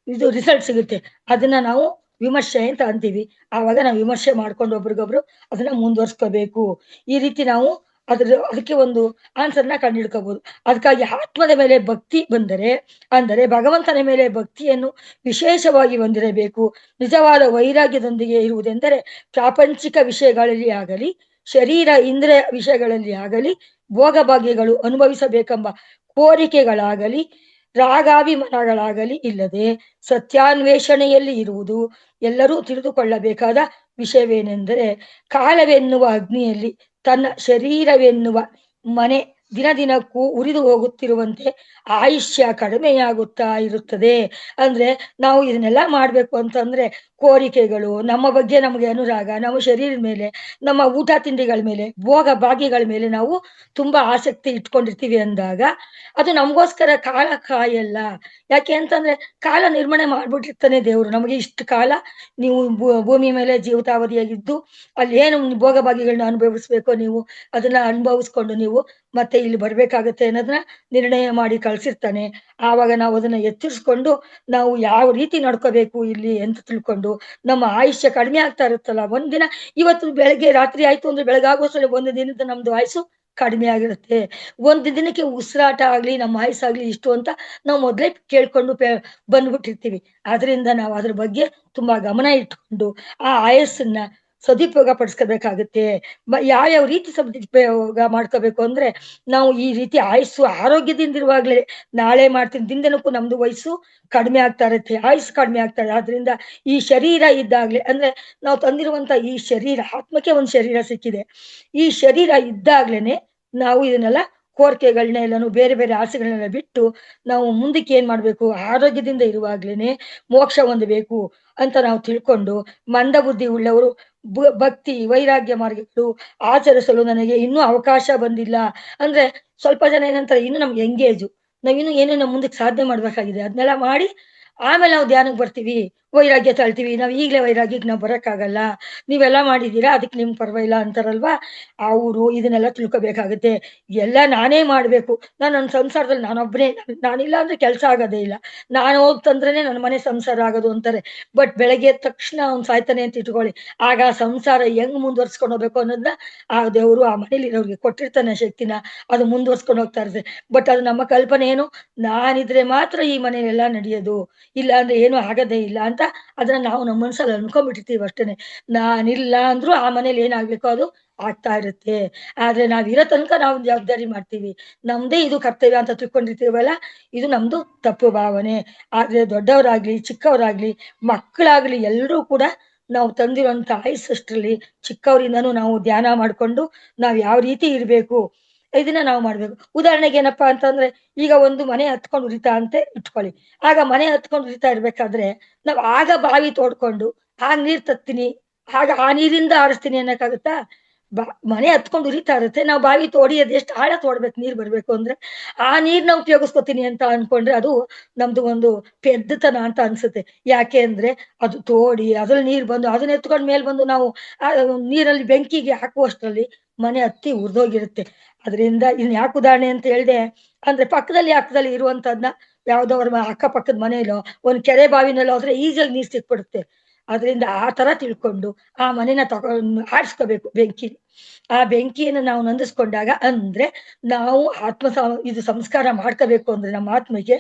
ಇದು ರಿಸಲ್ಟ್ ಸಿಗುತ್ತೆ. ಅದನ್ನ ನಾವು ವಿಮರ್ಶೆ ಅಂತ ಅಂತೀವಿ. ಆವಾಗ ನಾವು ವಿಮರ್ಶೆ ಮಾಡ್ಕೊಂಡು ಒಬ್ರಿಗೊಬ್ರು ಅದನ್ನ ಮುಂದುವರ್ಸ್ಕೋಬೇಕು. ಈ ರೀತಿ ನಾವು ಅದಕ್ಕೆ ಒಂದು ಆನ್ಸರ್ನ ಕಂಡುಹಿಡ್ಕೋಬಹುದು. ಅದಕ್ಕಾಗಿ ಆತ್ಮದ ಮೇಲೆ ಭಕ್ತಿ ಬಂದರೆ, ಅಂದರೆ ಭಗವಂತನ ಮೇಲೆ ಭಕ್ತಿಯನ್ನು ವಿಶೇಷವಾಗಿ ಹೊಂದಿರಬೇಕು. ನಿಜವಾದ ವೈರಾಗ್ಯದೊಂದಿಗೆ ಇರುವುದೆಂದರೆ ಪ್ರಾಪಂಚಿಕ ವಿಷಯಗಳಲ್ಲಿ ಆಗಲಿ, ಶರೀರ ಇಂದ್ರಿಯ ವಿಷಯಗಳಲ್ಲಿ ಆಗಲಿ, ಭೋಗಭಾಗ್ಯಗಳು ಅನುಭವಿಸಬೇಕೆಂಬ ಕೋರಿಕೆಗಳಾಗಲಿ, ರಾಗಾಭಿಮಾನಗಳಾಗಲಿ ಇಲ್ಲದೆ ಸತ್ಯಾನ್ವೇಷಣೆಯಲ್ಲಿ ಇರುವುದು. ಎಲ್ಲರೂ ತಿಳಿದುಕೊಳ್ಳಬೇಕಾದ ವಿಷಯವೇನೆಂದರೆ, ಕಾಲವೆನ್ನುವ ಅಗ್ನಿಯಲ್ಲಿ ತನ್ನ ಶರೀರವೆನ್ನುವ ಮನೆ ದಿನದಿನಕ್ಕೂ ಉರಿದು ಹೋಗುತ್ತಿರುವಂತೆ ಆಯುಷ್ಯ ಕಡಿಮೆಯಾಗುತ್ತಾ ಇರುತ್ತದೆ. ಅಂದ್ರೆ ನಾವು ಇದನ್ನೆಲ್ಲ ಮಾಡ್ಬೇಕು ಅಂತಂದ್ರೆ, ಕೋರಿಕೆಗಳು, ನಮ್ಮ ಬಗ್ಗೆ ನಮಗೆ ಅನುರಾಗ, ನಮ್ಮ ಶರೀರದ ಮೇಲೆ, ನಮ್ಮ ಊಟ ತಿಂಡಿಗಳ ಮೇಲೆ, ಭೋಗ ಭಾಗ್ಯಗಳ ಮೇಲೆ ನಾವು ತುಂಬಾ ಆಸಕ್ತಿ ಇಟ್ಕೊಂಡಿರ್ತೀವಿ ಅಂದಾಗ ಅದು ನಮಗೋಸ್ಕರ ಕಾಲ ಕಾಯಲ್ಲ. ಯಾಕೆ ಅಂತಂದ್ರೆ, ಕಾಲ ನಿರ್ಮಾಣ ಮಾಡ್ಬಿಟ್ಟಿರ್ತಾನೆ ದೇವ್ರು. ನಮಗೆ ಇಷ್ಟು ಕಾಲ ನೀವು ಭೂಮಿ ಮೇಲೆ ಜೀವಿತಾವಧಿಯಾಗಿದ್ದು ಅಲ್ಲಿ ಏನು ಭೋಗ ಭಾಗ್ಯಗಳನ್ನ ಅನುಭವಿಸ್ಬೇಕೋ ನೀವು ಅದನ್ನ ಅನುಭವಿಸ್ಕೊಂಡು ನೀವು ಮತ್ತೆ ಇಲ್ಲಿ ಬರ್ಬೇಕಾಗತ್ತೆ ಅನ್ನೋದನ್ನ ನಿರ್ಣಯ ಮಾಡಿ ಕಳ್ಸಿರ್ತಾನೆ. ಆವಾಗ ನಾವು ಅದನ್ನ ಎಚ್ಚರಿಸ್ಕೊಂಡು ನಾವು ಯಾವ ರೀತಿ ನಡ್ಕೋಬೇಕು ಇಲ್ಲಿ ಅಂತ ತಿಳ್ಕೊಂಡು ನಮ್ಮ ಆಯುಷ್ಯ ಕಡಿಮೆ ಆಗ್ತಾ ಇರುತ್ತಲ್ಲ. ಒಂದಿನ ಇವತ್ತು ಬೆಳಗ್ಗೆ ರಾತ್ರಿ ಆಯ್ತು ಅಂದ್ರೆ ಬೆಳಗಾಗುವಷ್ಟರಲ್ಲಿ ಒಂದು ದಿನದ ನಮ್ದು ಆಯುಸ್ಸು ಕಡಿಮೆ ಆಗಿರುತ್ತೆ. ಒಂದು ದಿನಕ್ಕೆ ಉಸಿರಾಟ ಆಗ್ಲಿ, ನಮ್ಮ ಆಯುಸ್ಸಾಗ್ಲಿ ಇಷ್ಟು ಅಂತ ನಾವು ಮೊದ್ಲೇ ಕೇಳ್ಕೊಂಡು ಬಂದ್ಬಿಟ್ಟಿರ್ತೀವಿ. ಆದ್ರಿಂದ ನಾವು ಅದ್ರ ಬಗ್ಗೆ ತುಂಬಾ ಗಮನ ಇಟ್ಕೊಂಡು ಆ ಆಯಸ್ಸನ್ನ ಸದುಪಯೋಗ ಪಡಿಸ್ಕೋಬೇಕಾಗುತ್ತೆ. ಯಾವ್ಯಾವ ರೀತಿ ಸದುಪಯೋಗ ಮಾಡ್ಕೋಬೇಕು ಅಂದ್ರೆ, ನಾವು ಈ ರೀತಿ ಆಯುಸ್ಸು ಆರೋಗ್ಯದಿಂದಿರುವಾಗ್ಲೇ ನಾಳೆ ಮಾಡ್ತೀನಿ ದಿಂದನಕ್ಕೂ ನಮ್ದು ವಯಸ್ಸು ಕಡಿಮೆ ಆಗ್ತಾ ಇರುತ್ತೆ, ಆಯುಸ್ಸು ಕಡಿಮೆ ಆಗ್ತಾ ಇದೆ. ಆದ್ರಿಂದ ಈ ಶರೀರ ಇದ್ದಾಗ್ಲೇ ಅಂದ್ರೆ ನಾವು ತಂದಿರುವಂತ ಈ ಶರೀರ, ಆತ್ಮಕ್ಕೆ ಒಂದು ಶರೀರ ಸಿಕ್ಕಿದೆ. ಈ ಶರೀರ ಇದ್ದಾಗ್ಲೇನೆ ನಾವು ಇದನ್ನೆಲ್ಲ ಕೋರಿಕೆಗಳನ್ನ ಎಲ್ಲಾನು ಬೇರೆ ಬೇರೆ ಆಸೆಗಳನ್ನೆಲ್ಲ ಬಿಟ್ಟು ನಾವು ಮುಂದಕ್ಕೆ ಏನ್ ಮಾಡ್ಬೇಕು, ಆರೋಗ್ಯದಿಂದ ಇರುವಾಗ್ಲೇನೆ ಮೋಕ್ಷ ಹೊಂದಬೇಕು ಅಂತ ನಾವು ತಿಳ್ಕೊಂಡು ಮಂದ ಬುದ್ಧಿ ಉಳ್ಳವರು ಭಕ್ತಿ ವೈರಾಗ್ಯ ಮಾರ್ಗಗಳು ಆಚರಿಸಲು ನನಗೆ ಇನ್ನೂ ಅವಕಾಶ ಬಂದಿಲ್ಲ. ಅಂದ್ರೆ ಸ್ವಲ್ಪ ಜನ ಏನಂತಾರೆ, ಇನ್ನು ನಮ್ಗೆ ಎಂಗೇಜು, ನಾವಿನ್ನು ಏನೇನೋ ಮುಂದಕ್ಕೆ ಸಾಧನೆ ಮಾಡ್ಬೇಕಾಗಿದೆ, ಅದನ್ನೆಲ್ಲ ಮಾಡಿ ಆಮೇಲೆ ನಾವು ಧ್ಯಾನಕ್ಕೆ ಬರ್ತೀವಿ, ವೈರಾಗ್ಯ ತಳ್ತೀವಿ, ನಾವ್ ಈಗ್ಲೇ ವೈರಾಗ್ಯಕ್ಕೆ ನಾವು ಬರಕ್ಕಾಗಲ್ಲ, ನೀವೆಲ್ಲ ಮಾಡಿದೀರಾ ಅದಕ್ಕೆ ನಿಮ್ಗೆ ಪರವಾಗಿಲ್ಲ ಅಂತಾರಲ್ವಾ. ಅವರು ಇದನ್ನೆಲ್ಲ ತಿಳ್ಕೊಬೇಕಾಗುತ್ತೆ. ಎಲ್ಲ ನಾನೇ ಮಾಡ್ಬೇಕು, ನನ್ನ ಸಂಸಾರದಲ್ಲಿ ನಾನೊಬ್ಬನೇ, ನಾನಿಲ್ಲ ಅಂದ್ರೆ ಕೆಲಸ ಆಗೋದೇ ಇಲ್ಲ, ನಾನು ಹೋಗ್ತಂದ್ರೇನೆ ನನ್ನ ಮನೆ ಸಂಸಾರ ಆಗೋದು ಅಂತಾರೆ. ಬಟ್ ಬೆಳಗ್ಗೆ ಎದ್ದ ತಕ್ಷಣ ಅವ್ನು ಸಾಯ್ತಾನೆ ಅಂತ ಇಟ್ಕೊಳ್ಳಿ, ಆಗ ಆ ಸಂಸಾರ ಹೆಂಗ್ ಮುಂದುವರ್ಸ್ಕೊಂಡು ಹೋಗ್ಬೇಕು ಅನ್ನೋದನ್ನ ಆ ದೇವರು ಆ ಮನೇಲಿ ಇರೋರಿಗೆ ಕೊಟ್ಟಿರ್ತಾನೆ ಶಕ್ತಿನ, ಅದು ಮುಂದುವರ್ಸ್ಕೊಂಡು ಹೋಗ್ತಾ ಇರುತ್ತೆ. ಬಟ್ ಅದು ನಮ್ಮ ಕಲ್ಪನೆ ಏನು, ನಾನಿದ್ರೆ ಮಾತ್ರ ಈ ಮನೆಯೆಲ್ಲ ನಡೆಯೋದು, ಇಲ್ಲ ಅಂದ್ರೆ ಏನು ಆಗದೇ ಇಲ್ಲ ಅಂತ ಅದನ್ನ ನಾವು ನಮ್ಮ ಮನ್ಸಲ್ಲಿ ಅನ್ಕೊಂಡ್ಬಿಟ್ಟಿರ್ತೀವಿ ಅಷ್ಟೇನೆ. ನಾನಿಲ್ಲ ಅಂದ್ರೂ ಆ ಮನೇಲಿ ಏನಾಗ್ಬೇಕೋ ಅದು ಆಗ್ತಾ ಇರುತ್ತೆ. ಆದ್ರೆ ನಾವ್ ಇರೋ ತನಕ ನಾವು ಜವಾಬ್ದಾರಿ ಮಾಡ್ತೀವಿ, ನಮ್ದೇ ಇದು ಕರ್ತವ್ಯ ಅಂತ ತಿಳ್ಕೊಂಡಿರ್ತೀವಲ್ಲ, ಇದು ನಮ್ದು ತಪ್ಪು ಭಾವನೆ. ಆದ್ರೆ ದೊಡ್ಡವರಾಗ್ಲಿ ಚಿಕ್ಕವರಾಗ್ಲಿ ಮಕ್ಕಳಾಗ್ಲಿ ಎಲ್ರೂ ಕೂಡ ನಾವು ತಂದಿರುವಂತ ಆಯುಸ್ಸಷ್ಟರಲ್ಲಿ ಚಿಕ್ಕವರಿಂದನೂ ನಾವು ಧ್ಯಾನ ಮಾಡ್ಕೊಂಡು ನಾವ್ ಯಾವ ರೀತಿ ಇರ್ಬೇಕು ಇದನ್ನ ನಾವು ಮಾಡ್ಬೇಕು. ಉದಾಹರಣೆಗೆ ಏನಪ್ಪಾ ಅಂತಂದ್ರೆ, ಈಗ ಒಂದು ಮನೆ ಹತ್ಕೊಂಡು ಉರಿತಾ ಅಂತ ಇಟ್ಕೊಳ್ಳಿ. ಆಗ ಮನೆ ಹತ್ಕೊಂಡು ಉರಿತಾ ಇರ್ಬೇಕಾದ್ರೆ ನಾವ್ ಆಗ ಬಾವಿ ತೋಡ್ಕೊಂಡು ಆಗ ನೀರ್ ತತ್ತೀನಿ, ಆಗ ಆ ನೀರಿಂದ ಆರಿಸ್ತೀನಿ ಅನ್ನಕ್ಕಾಗತ್ತಾ? ಮನೆ ಹತ್ಕೊಂಡು ಉರಿತಾ ಇರುತ್ತೆ, ನಾವು ಬಾವಿ ತೋಡಿ ಅದ್ ಎಷ್ಟು ಆಳ ತೋಡ್ಬೇಕು ನೀರ್ ಬರ್ಬೇಕು ಅಂದ್ರೆ, ಆ ನೀರ್ನ ಉಪಯೋಗಿಸ್ಕೊತೀನಿ ಅಂತ ಅನ್ಕೊಂಡ್ರೆ ಅದು ನಮ್ದು ಒಂದು ಪೆದ್ದತನ ಅಂತ ಅನ್ಸುತ್ತೆ. ಯಾಕೆ ಅಂದ್ರೆ ಅದು ತೋಡಿ ಅದ್ರಲ್ಲಿ ನೀರ್ ಬಂದು ಅದನ್ನ ಎತ್ಕೊಂಡ್ ಮೇಲ್ ಬಂದು ನಾವು ಆ ನೀರಲ್ಲಿ ಬೆಂಕಿಗೆ ಹಾಕುವಷ್ಟರಲ್ಲಿ ಮನೆ ಹತ್ತಿ ಉರ್ದೋಗಿರುತ್ತೆ. ಅದರಿಂದ ಇನ್ ಯಾಕೆ ಉದಾಹರಣೆ ಅಂತ ಹೇಳ್ದೆ ಅಂದ್ರೆ, ಪಕ್ಕದಲ್ಲಿ ಇರುವಂತದ್ನ ಯಾವ್ದೋ ಅವ್ರ ಅಕ್ಕಪಕ್ಕದ ಮನೆಯಲ್ಲೋ ಒಂದ್ ಕೆರೆ ಬಾವಿನಲ್ಲೋ ಹೋದ್ರೆ ಈಸಿಯಾಗಿ ನೀರ್ ಸಿಕ್ಬಿಡುತ್ತೆ. ಅದರಿಂದ ಆ ತರ ತಿಳ್ಕೊಂಡು ಆ ಮನೆನ ತಗೊಂಡ್ ಆರಿಸ್ಕೋಬೇಕು ಬೆಂಕಿ. ಆ ಬೆಂಕಿಯನ್ನು ನಾವು ನಂದಿಸ್ಕೊಂಡಾಗ ಅಂದ್ರೆ ನಾವು ಇದು ಸಂಸ್ಕಾರ ಮಾಡ್ಕೋಬೇಕು ಅಂದ್ರೆ ನಮ್ಮ ಆತ್ಮಕ್ಕೆ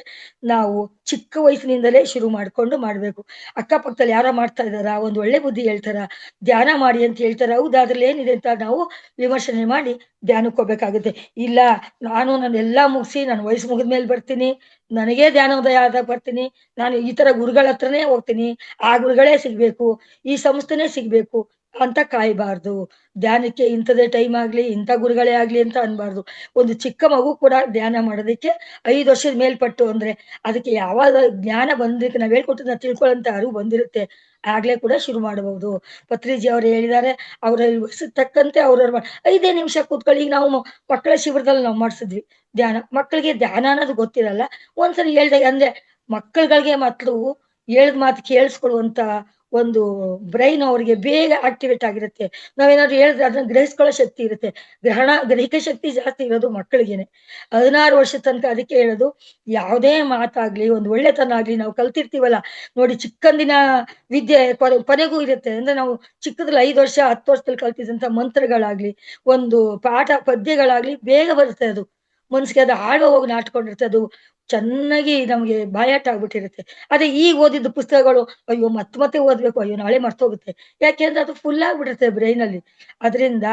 ನಾವು ಚಿಕ್ಕ ವಯಸ್ಸಿನಿಂದಲೇ ಶುರು ಮಾಡ್ಕೊಂಡು ಮಾಡ್ಬೇಕು. ಅಕ್ಕಪಕ್ಕದಲ್ಲಿ ಯಾರೋ ಮಾಡ್ತಾ ಇದಾರ, ಒಂದ್ ಒಳ್ಳೆ ಬುದ್ಧಿ ಹೇಳ್ತಾರ, ಧ್ಯಾನ ಮಾಡಿ ಅಂತ ಹೇಳ್ತಾರ, ಹೌದಾ ಅದ್ರಲ್ಲಿ ಏನಿದೆ ಅಂತ ನಾವು ವಿಮರ್ಶನೆ ಮಾಡಿ ಧ್ಯಾನಕ್ಕೆ ಹೋಗ್ಬೇಕಾಗುತ್ತೆ. ಇಲ್ಲ, ನಾನೆಲ್ಲಾ ಮುಗಿಸಿ ನಾನು ವಯಸ್ಸು ಮುಗಿದ್ಮೇಲೆ ಬರ್ತೀನಿ, ನನಗೇ ಧ್ಯಾನೋದಯ ಆದಾಗ ಬರ್ತೀನಿ, ನಾನು ಈ ತರ ಗುರುಗಳ ಹತ್ರನೇ ಹೋಗ್ತೀನಿ, ಆ ಗುರುಗಳೇ ಸಿಗ್ಬೇಕು, ಈ ಸಂಸ್ಥೆನೇ ಸಿಗ್ಬೇಕು ಅಂತ ಕಾಯ್ಬಾರ್ದು. ಧ್ಯಾನಕ್ಕೆ ಇಂಥದೇ ಟೈಮ್ ಆಗ್ಲಿ, ಇಂಥ ಗುರುಗಳೇ ಆಗ್ಲಿ ಅಂತ ಅನ್ಬಾರ್ದು. ಒಂದು ಚಿಕ್ಕ ಮಗು ಕೂಡ ಧ್ಯಾನ ಮಾಡೋದಕ್ಕೆ 5 ವರ್ಷದ ಮೇಲ್ಪಟ್ಟು ಅಂದ್ರೆ ಅದಕ್ಕೆ ಯಾವಾಗ ಜ್ಞಾನ ಬಂದಿರುತ್ತೆ, ನಾವ್ ಹೇಳ್ಕೊಟ್ಟಿದ್ನ ತಿಳ್ಕೊಳ್ಳೋಂತ ಅರಿವು ಬಂದಿರುತ್ತೆ, ಆಗ್ಲೇ ಕೂಡ ಶುರು ಮಾಡಬಹುದು. ಪತ್ರಿಜಿ ಅವ್ರು ಹೇಳಿದ್ದಾರೆ, ಅವ್ರ ವಯಸ್ಸಿಗೆ ತಕ್ಕಂತೆ ಅವ್ರವ್ರ 5 ನಿಮಿಷ ಕೂತ್ಕೊಳ್ಳಿ. ಈಗ ನಾವು ಮಕ್ಕಳ ಶಿಬಿರದಲ್ಲಿ ನಾವು ಮಾಡ್ಸಿದ್ವಿ ಧ್ಯಾನ. ಮಕ್ಕಳಿಗೆ ಧ್ಯಾನ ಅನ್ನೋದು ಗೊತ್ತಿರಲ್ಲ. ಒಂದ್ಸರಿ ಹೇಳ್ದಾಗ ಅಂದ್ರೆ ಮಕ್ಕಳುಗಳಿಗೆ ಮಕ್ಕಳು ಹೇಳಿದ ಮಾತು ಕೇಳಿಸ್ಕೊಳ್ಳುವಂತ ಒಂದು ಬ್ರೈನ್ ಅವ್ರಿಗೆ ಬೇಗ ಆಕ್ಟಿವೇಟ್ ಆಗಿರುತ್ತೆ. ನಾವೇನಾದ್ರು ಹೇಳಿದ್ರೆ ಅದನ್ನ ಗ್ರಹಿಸ್ಕೊಳ್ಳೋ ಶಕ್ತಿ ಇರುತ್ತೆ. ಗ್ರಹಿಕೆ ಶಕ್ತಿ ಜಾಸ್ತಿ ಇರೋದು ಮಕ್ಕಳಿಗೇನೆ. 16 ವರ್ಷದ ತನಕ ಅದಕ್ಕೆ ಹೇಳೋದು, ಯಾವುದೇ ಮಾತಾಗ್ಲಿ ಒಂದು ಒಳ್ಳೆತನ ಆಗ್ಲಿ ನಾವು ಕಲ್ತಿರ್ತೀವಲ್ಲ ನೋಡಿ, ಚಿಕ್ಕಂದಿನ ವಿದ್ಯೆ ಕೊನೆಗೂ ಇರುತ್ತೆ. ಅಂದ್ರೆ ನಾವು ಚಿಕ್ಕದ್ರಲ್ಲಿ 5 ವರ್ಷ 10 ವರ್ಷದಲ್ಲಿ ಕಲ್ತಿದಂತ ಮಂತ್ರಗಳಾಗ್ಲಿ ಒಂದು ಪಾಠ ಪದ್ಯಗಳಾಗ್ಲಿ ಬೇಗ ಬರುತ್ತೆ. ಅದು ಮನ್ಸಿಗೆ ಅದು ಆಳ ಹೋಗಿ ನಾಟ್ಕೊಂಡಿರುತ್ತೆ. ಅದು ಚೆನ್ನಾಗಿ ನಮ್ಗೆ ಬಾಯಾಟ ಆಗ್ಬಿಟ್ಟಿರುತ್ತೆ. ಅದೇ ಈಗ ಓದಿದ್ದು ಪುಸ್ತಕಗಳು ಅಯ್ಯೋ ಮತ್ತೆ ಓದ್ಬೇಕು, ಅಯ್ಯೋ ನಾಳೆ ಮರ್ತೋಗುತ್ತೆ. ಯಾಕೆಂದ್ರೆ ಅದು ಫುಲ್ ಆಗ್ಬಿಡುತ್ತೆ ಬ್ರೈನ್ ಅಲ್ಲಿ. ಅದರಿಂದ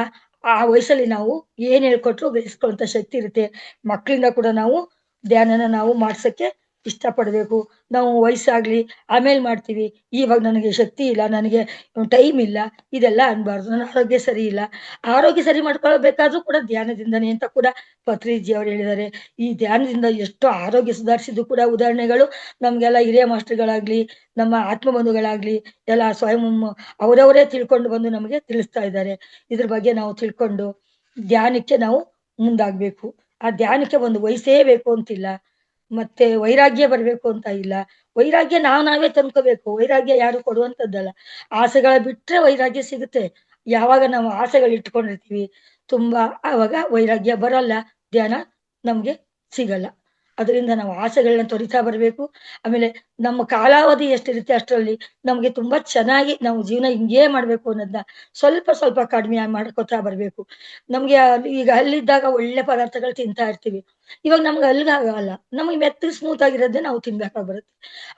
ಆ ವಯಸ್ಸಲ್ಲಿ ನಾವು ಏನ್ ಹೇಳ್ಕೊಟ್ರು ಗ್ರಹಿಸ್ಕೊಳ್ಳುವಂತ ಶಕ್ತಿ ಇರುತ್ತೆ. ಮಕ್ಕಳಿಂದ ಕೂಡ ನಾವು ಧ್ಯಾನನ ನಾವು ಮಾಡ್ಸಕ್ಕೆ ಇಷ್ಟ ಪಡ್ಬೇಕು. ನಾವು ವಯಸ್ಸಾಗ್ಲಿ ಆಮೇಲೆ ಮಾಡ್ತೀವಿ, ಇವಾಗ ನನಗೆ ಶಕ್ತಿ ಇಲ್ಲ, ನನಗೆ ಟೈಮ್ ಇಲ್ಲ, ಇದೆಲ್ಲ ಅನ್ಬಾರ್ದು. ನನ್ನ ಆರೋಗ್ಯ ಸರಿ ಇಲ್ಲ, ಆರೋಗ್ಯ ಸರಿ ಮಾಡ್ಕೊಳ್ಬೇಕಾದ್ರೂ ಕೂಡ ಧ್ಯಾನದಿಂದನೇ ಅಂತ ಕೂಡ ಪತ್ರಿಜಿ ಅವ್ರು ಹೇಳಿದ್ದಾರೆ. ಈ ಧ್ಯಾನದಿಂದ ಎಷ್ಟೋ ಆರೋಗ್ಯ ಸುಧಾರಿಸಿದ್ದು ಕೂಡ ಉದಾಹರಣೆಗಳು ನಮ್ಗೆಲ್ಲ ಹಿರಿಯ ಮಾಸ್ಟರ್ಗಳಾಗ್ಲಿ ನಮ್ಮ ಆತ್ಮ ಬಂಧುಗಳಾಗ್ಲಿ ಎಲ್ಲ ಸ್ವಯಂ ಅವರವರೇ ತಿಳ್ಕೊಂಡು ಬಂದು ನಮಗೆ ತಿಳಿಸ್ತಾ ಇದ್ದಾರೆ. ಇದ್ರ ಬಗ್ಗೆ ನಾವು ತಿಳ್ಕೊಂಡು ಧ್ಯಾನಕ್ಕೆ ನಾವು ಮುಂದಾಗ್ಬೇಕು. ಆ ಧ್ಯಾನಕ್ಕೆ ಒಂದು ವಯಸ್ಸೇ ಬೇಕು ಅಂತಿಲ್ಲ, ಮತ್ತೆ ವೈರಾಗ್ಯ ಬರ್ಬೇಕು ಅಂತ ಇಲ್ಲ. ವೈರಾಗ್ಯ ನಾವೇ ತಂದ್ಕೋಬೇಕು, ವೈರಾಗ್ಯ ಯಾರು ಕೊಡುವಂತದ್ದಲ್ಲ. ಆಸೆಗಳ ಬಿಟ್ರೆ ವೈರಾಗ್ಯ ಸಿಗುತ್ತೆ. ಯಾವಾಗ ನಾವು ಆಸೆಗಳು ಇಟ್ಕೊಂಡಿರ್ತೀವಿ ತುಂಬಾ, ಆವಾಗ ವೈರಾಗ್ಯ ಬರಲ್ಲ, ಧ್ಯಾನ ನಮ್ಗೆ ಸಿಗಲ್ಲ. ಅದರಿಂದ ನಾವು ಆಸೆಗಳನ್ನ ತೊರಿತಾ ಬರ್ಬೇಕು. ಆಮೇಲೆ ನಮ್ಮ ಕಾಲಾವಧಿ ಎಷ್ಟಿರುತ್ತೆ ಅಷ್ಟರಲ್ಲಿ ನಮ್ಗೆ ತುಂಬಾ ಚೆನ್ನಾಗಿ ನಾವು ಜೀವನ ಹಿಂಗೇ ಮಾಡ್ಬೇಕು ಅನ್ನೋದನ್ನ ಸ್ವಲ್ಪ ಸ್ವಲ್ಪ ಕಡಿಮೆ ಮಾಡ್ಕೊತಾ ಬರ್ಬೇಕು. ನಮ್ಗೆ ಈಗ ಅಲ್ಲಿದ್ದಾಗ ಒಳ್ಳೆ ಪದಾರ್ಥಗಳು ತಿಂತಾ ಇರ್ತೀವಿ. ಇವಾಗ ನಮ್ಗೆ ಅಲ್ಗಾಗಲ್ಲ. ನಮಗೆ ಮೆತ್ತಗೆ ಸ್ಮೂತ್ ಆಗಿರೋದೇ ನಾವು ತಿನ್ಬೇಕಾಗಿ ಬರುತ್ತೆ.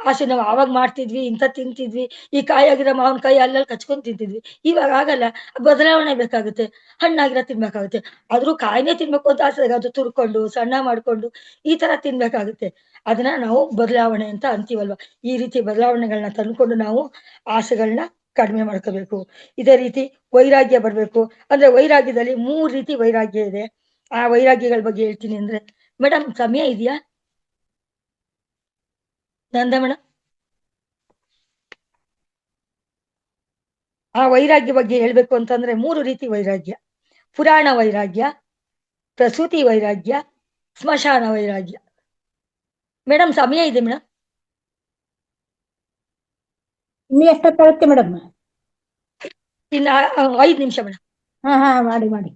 ಆಸೆ ನಾವು ಆವಾಗ ಮಾಡ್ತಿದ್ವಿ, ಇಂಥದ್ ತಿಂತಿದ್ವಿ, ಈ ಕಾಯಾಗಿರೋ ಮಾವಿನಕಾಯಿ ಅಲ್ಲಲ್ಲಿ ಕಚ್ಕೊಂಡ್ ತಿಂತಿದ್ವಿ. ಇವಾಗ ಆಗಲ್ಲ. ಬದಲಾವಣೆ ಬೇಕಾಗುತ್ತೆ. ಹಣ್ಣಾಗಿರೋದ್ ತಿನ್ಬೇಕಾಗುತ್ತೆ. ಆದ್ರೂ ಕಾಯಿನೇ ತಿನ್ಬೇಕು ಅಂತ ಆಸೆ ಅದು ತುರ್ಕೊಂಡು, ಸಣ್ಣ ಮಾಡ್ಕೊಂಡು ಈ ತರ ತಿನ್ಬೇಕಾಗುತ್ತೆ. ಅದನ್ನ ನಾವು ಬದಲಾವಣೆ ಅಂತ ಅಂತೀವಲ್ವಾ? ಈ ರೀತಿ ಬದಲಾವಣೆಗಳನ್ನ ತಂದ್ಕೊಂಡು ನಾವು ಆಸೆಗಳನ್ನ ಕಡಿಮೆ ಮಾಡ್ಕೋಬೇಕು. ಇದೇ ರೀತಿ ವೈರಾಗ್ಯ ಬರ್ಬೇಕು. ಅಂದ್ರೆ ವೈರಾಗ್ಯದಲ್ಲಿ 3 ರೀತಿ ವೈರಾಗ್ಯ ಇದೆ. ಆ ವೈರಾಗ್ಯಗಳ ಬಗ್ಗೆ ಹೇಳ್ತೀನಿ ಅಂದ್ರೆ ಮೇಡಮ್ ಸಮಯ ಇದೆಯಾ? ನಂದ ಮೇಡಮ್? ಆ ವೈರಾಗ್ಯ ಬಗ್ಗೆ ಹೇಳ್ಬೇಕು ಅಂತಂದ್ರೆ 3 ರೀತಿ ವೈರಾಗ್ಯ. ಪುರಾಣ ವೈರಾಗ್ಯ, ಪ್ರಸೂತಿ ವೈರಾಗ್ಯ, ಸ್ಮಶಾನ ವೈರಾಗ್ಯ. ಮೇಡಮ್ ಸಮಯ ಇದೆ ಮೇಡಮ್?
ಇನ್ನು ಎಷ್ಟೊತ್ತಾಗುತ್ತೆ ಮೇಡಮ್?
ಇನ್ನ 5 ನಿಮಿಷ ಮೇಡಮ್.
ಹಾ ಹಾ, ಮಾಡಿ ಮಾಡಿ.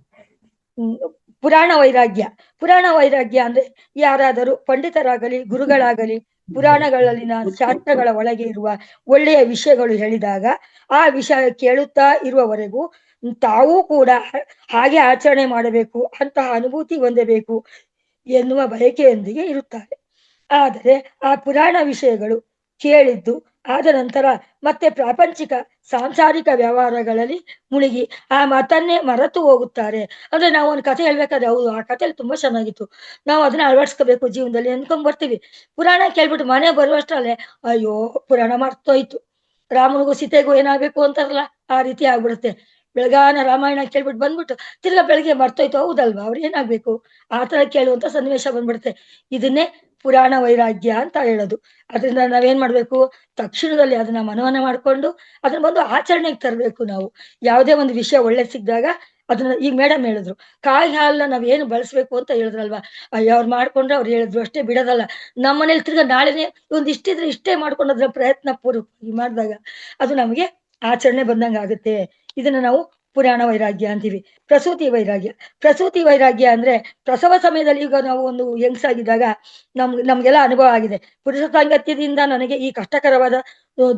ಹ್ಮ್. ಪುರಾಣ ವೈರಾಗ್ಯ. ಪುರಾಣ ವೈರಾಗ್ಯ ಅಂದ್ರೆ ಯಾರಾದರೂ ಪಂಡಿತರಾಗಲಿ, ಗುರುಗಳಾಗಲಿ ಪುರಾಣಗಳಲ್ಲಿನ ಶಾಸ್ತ್ರಗಳ ಒಳಗೆ ಇರುವ ಒಳ್ಳೆಯ ವಿಷಯಗಳು ಹೇಳಿದಾಗ ಆ ವಿಷಯ ಕೇಳುತ್ತಾ ಇರುವವರೆಗೂ ತಾವೂ ಕೂಡ ಹಾಗೆ ಆಚರಣೆ ಮಾಡಬೇಕು ಅಂತಹ ಅನುಭೂತಿ ಹೊಂದಬೇಕು ಎನ್ನುವ ಬಯಕೆಯೊಂದಿಗೆ ಇರುತ್ತಾರೆ. ಆದರೆ ಆ ಪುರಾಣ ವಿಷಯಗಳು ಕೇಳಿದ್ದು ಆದ ನಂತರ ಮತ್ತೆ ಪ್ರಾಪಂಚಿಕ ಸಾಂಸಾರಿಕ ವ್ಯವಹಾರಗಳಲ್ಲಿ ಮುಳುಗಿ ಆ ಮಾತನ್ನೇ ಮರೆತು ಹೋಗುತ್ತಾರೆ. ಅಂದ್ರೆ ನಾವು ಒಂದು ಕಥೆ ಹೇಳ್ಬೇಕಾದ್ರೆ ಹೌದು ಆ ಕಥೆಯಲ್ಲಿ ತುಂಬಾ ಚೆನ್ನಾಗಿತ್ತು, ನಾವು ಅದನ್ನ ಅಳವಡಿಸ್ಕೋಬೇಕು ಜೀವನದಲ್ಲಿ ಅನ್ಕೊಂಡ್ ಬರ್ತೀವಿ. ಪುರಾಣ ಕೇಳ್ಬಿಟ್ಟು ಮನೆ ಬರುವಷ್ಟರಲ್ಲೇ ಅಯ್ಯೋ ಪುರಾಣ ಮರ್ತೋಯ್ತು, ರಾಮನಿಗೂ ಸೀತೆಗೂ ಏನಾಗ್ಬೇಕು ಅಂತಾರಲ್ಲ ಆ ರೀತಿ ಆಗ್ಬಿಡುತ್ತೆ. ಬೆಳಗಾನ ರಾಮಾಯಣ ಕೇಳ್ಬಿಟ್ಟು ಬಂದ್ಬಿಟ್ಟು ತಿರ್ಗಾ ಬೆಳಗ್ಗೆ ಮರ್ತೋಯ್ತು, ಹೌದಲ್ವಾ ಅವ್ರು ಏನಾಗ್ಬೇಕು ಆ ತರ ಕೇಳುವಂತ ಸನ್ನಿವೇಶ ಬಂದ್ಬಿಡುತ್ತೆ. ಇದನ್ನೇ ಪುರಾಣ ವೈರಾಗ್ಯ ಅಂತ ಹೇಳೋದು. ಅದರಿಂದ ನಾವೇನ್ ಮಾಡ್ಬೇಕು, ತಕ್ಷಣದಲ್ಲಿ ಅದನ್ನ ಮನವನ್ನ ಮಾಡ್ಕೊಂಡು ಅದನ್ನ ಬಂದು ಆಚರಣೆಗೆ ತರಬೇಕು. ನಾವು ಯಾವುದೇ ಒಂದು ವಿಷಯ ಒಳ್ಳೆ ಸಿಕ್ಕಿದಾಗ ಅದನ್ನ ಈಗ ಮೇಡಮ್ ಹೇಳಿದ್ರು ಕಾಯಿ ಹಾಲನ್ನ ನಾವ್ ಏನು ಬಳಸ್ಬೇಕು ಅಂತ ಹೇಳಿದ್ರಲ್ವಾ. ಅಯ್ಯೋ ಅವ್ರು ಮಾಡ್ಕೊಂಡ್ರೆ ಅವ್ರು ಹೇಳಿದ್ರು ಅಷ್ಟೇ ಬಿಡೋದಲ್ಲ. ನಮ್ಮ ಮನೇಲಿ ತಿರ್ಗಾ ನಾಳೆನೆ ಒಂದ್ ಇಷ್ಟಿದ್ರೆ ಇಷ್ಟೇ ಮಾಡ್ಕೊಂಡು ಅದ್ರ ಪ್ರಯತ್ನ ಪೂರ್ವಕವಾಗಿ ಮಾಡಿದಾಗ ಅದು ನಮಗೆ ಆಚರಣೆ ಬಂದಂಗ ಆಗುತ್ತೆ. ಇದನ್ನ ನಾವು ಪುರಾಣ ವೈರಾಗ್ಯ ಅಂತೀವಿ. ಪ್ರಸೂತಿ ವೈರಾಗ್ಯ. ಪ್ರಸೂತಿ ವೈರಾಗ್ಯ ಅಂದ್ರೆ ಪ್ರಸವ ಸಮಯದಲ್ಲಿ ಈಗ ನಾವು ಒಂದು ಹೆಂಗ್ಸಾಗಿದ್ದಾಗ ನಮ್ಗೆಲ್ಲ ಅನುಭವ ಆಗಿದೆ. ಪುರುಷ ಸಾಂಗತ್ಯದಿಂದ ನನಗೆ ಈ ಕಷ್ಟಕರವಾದ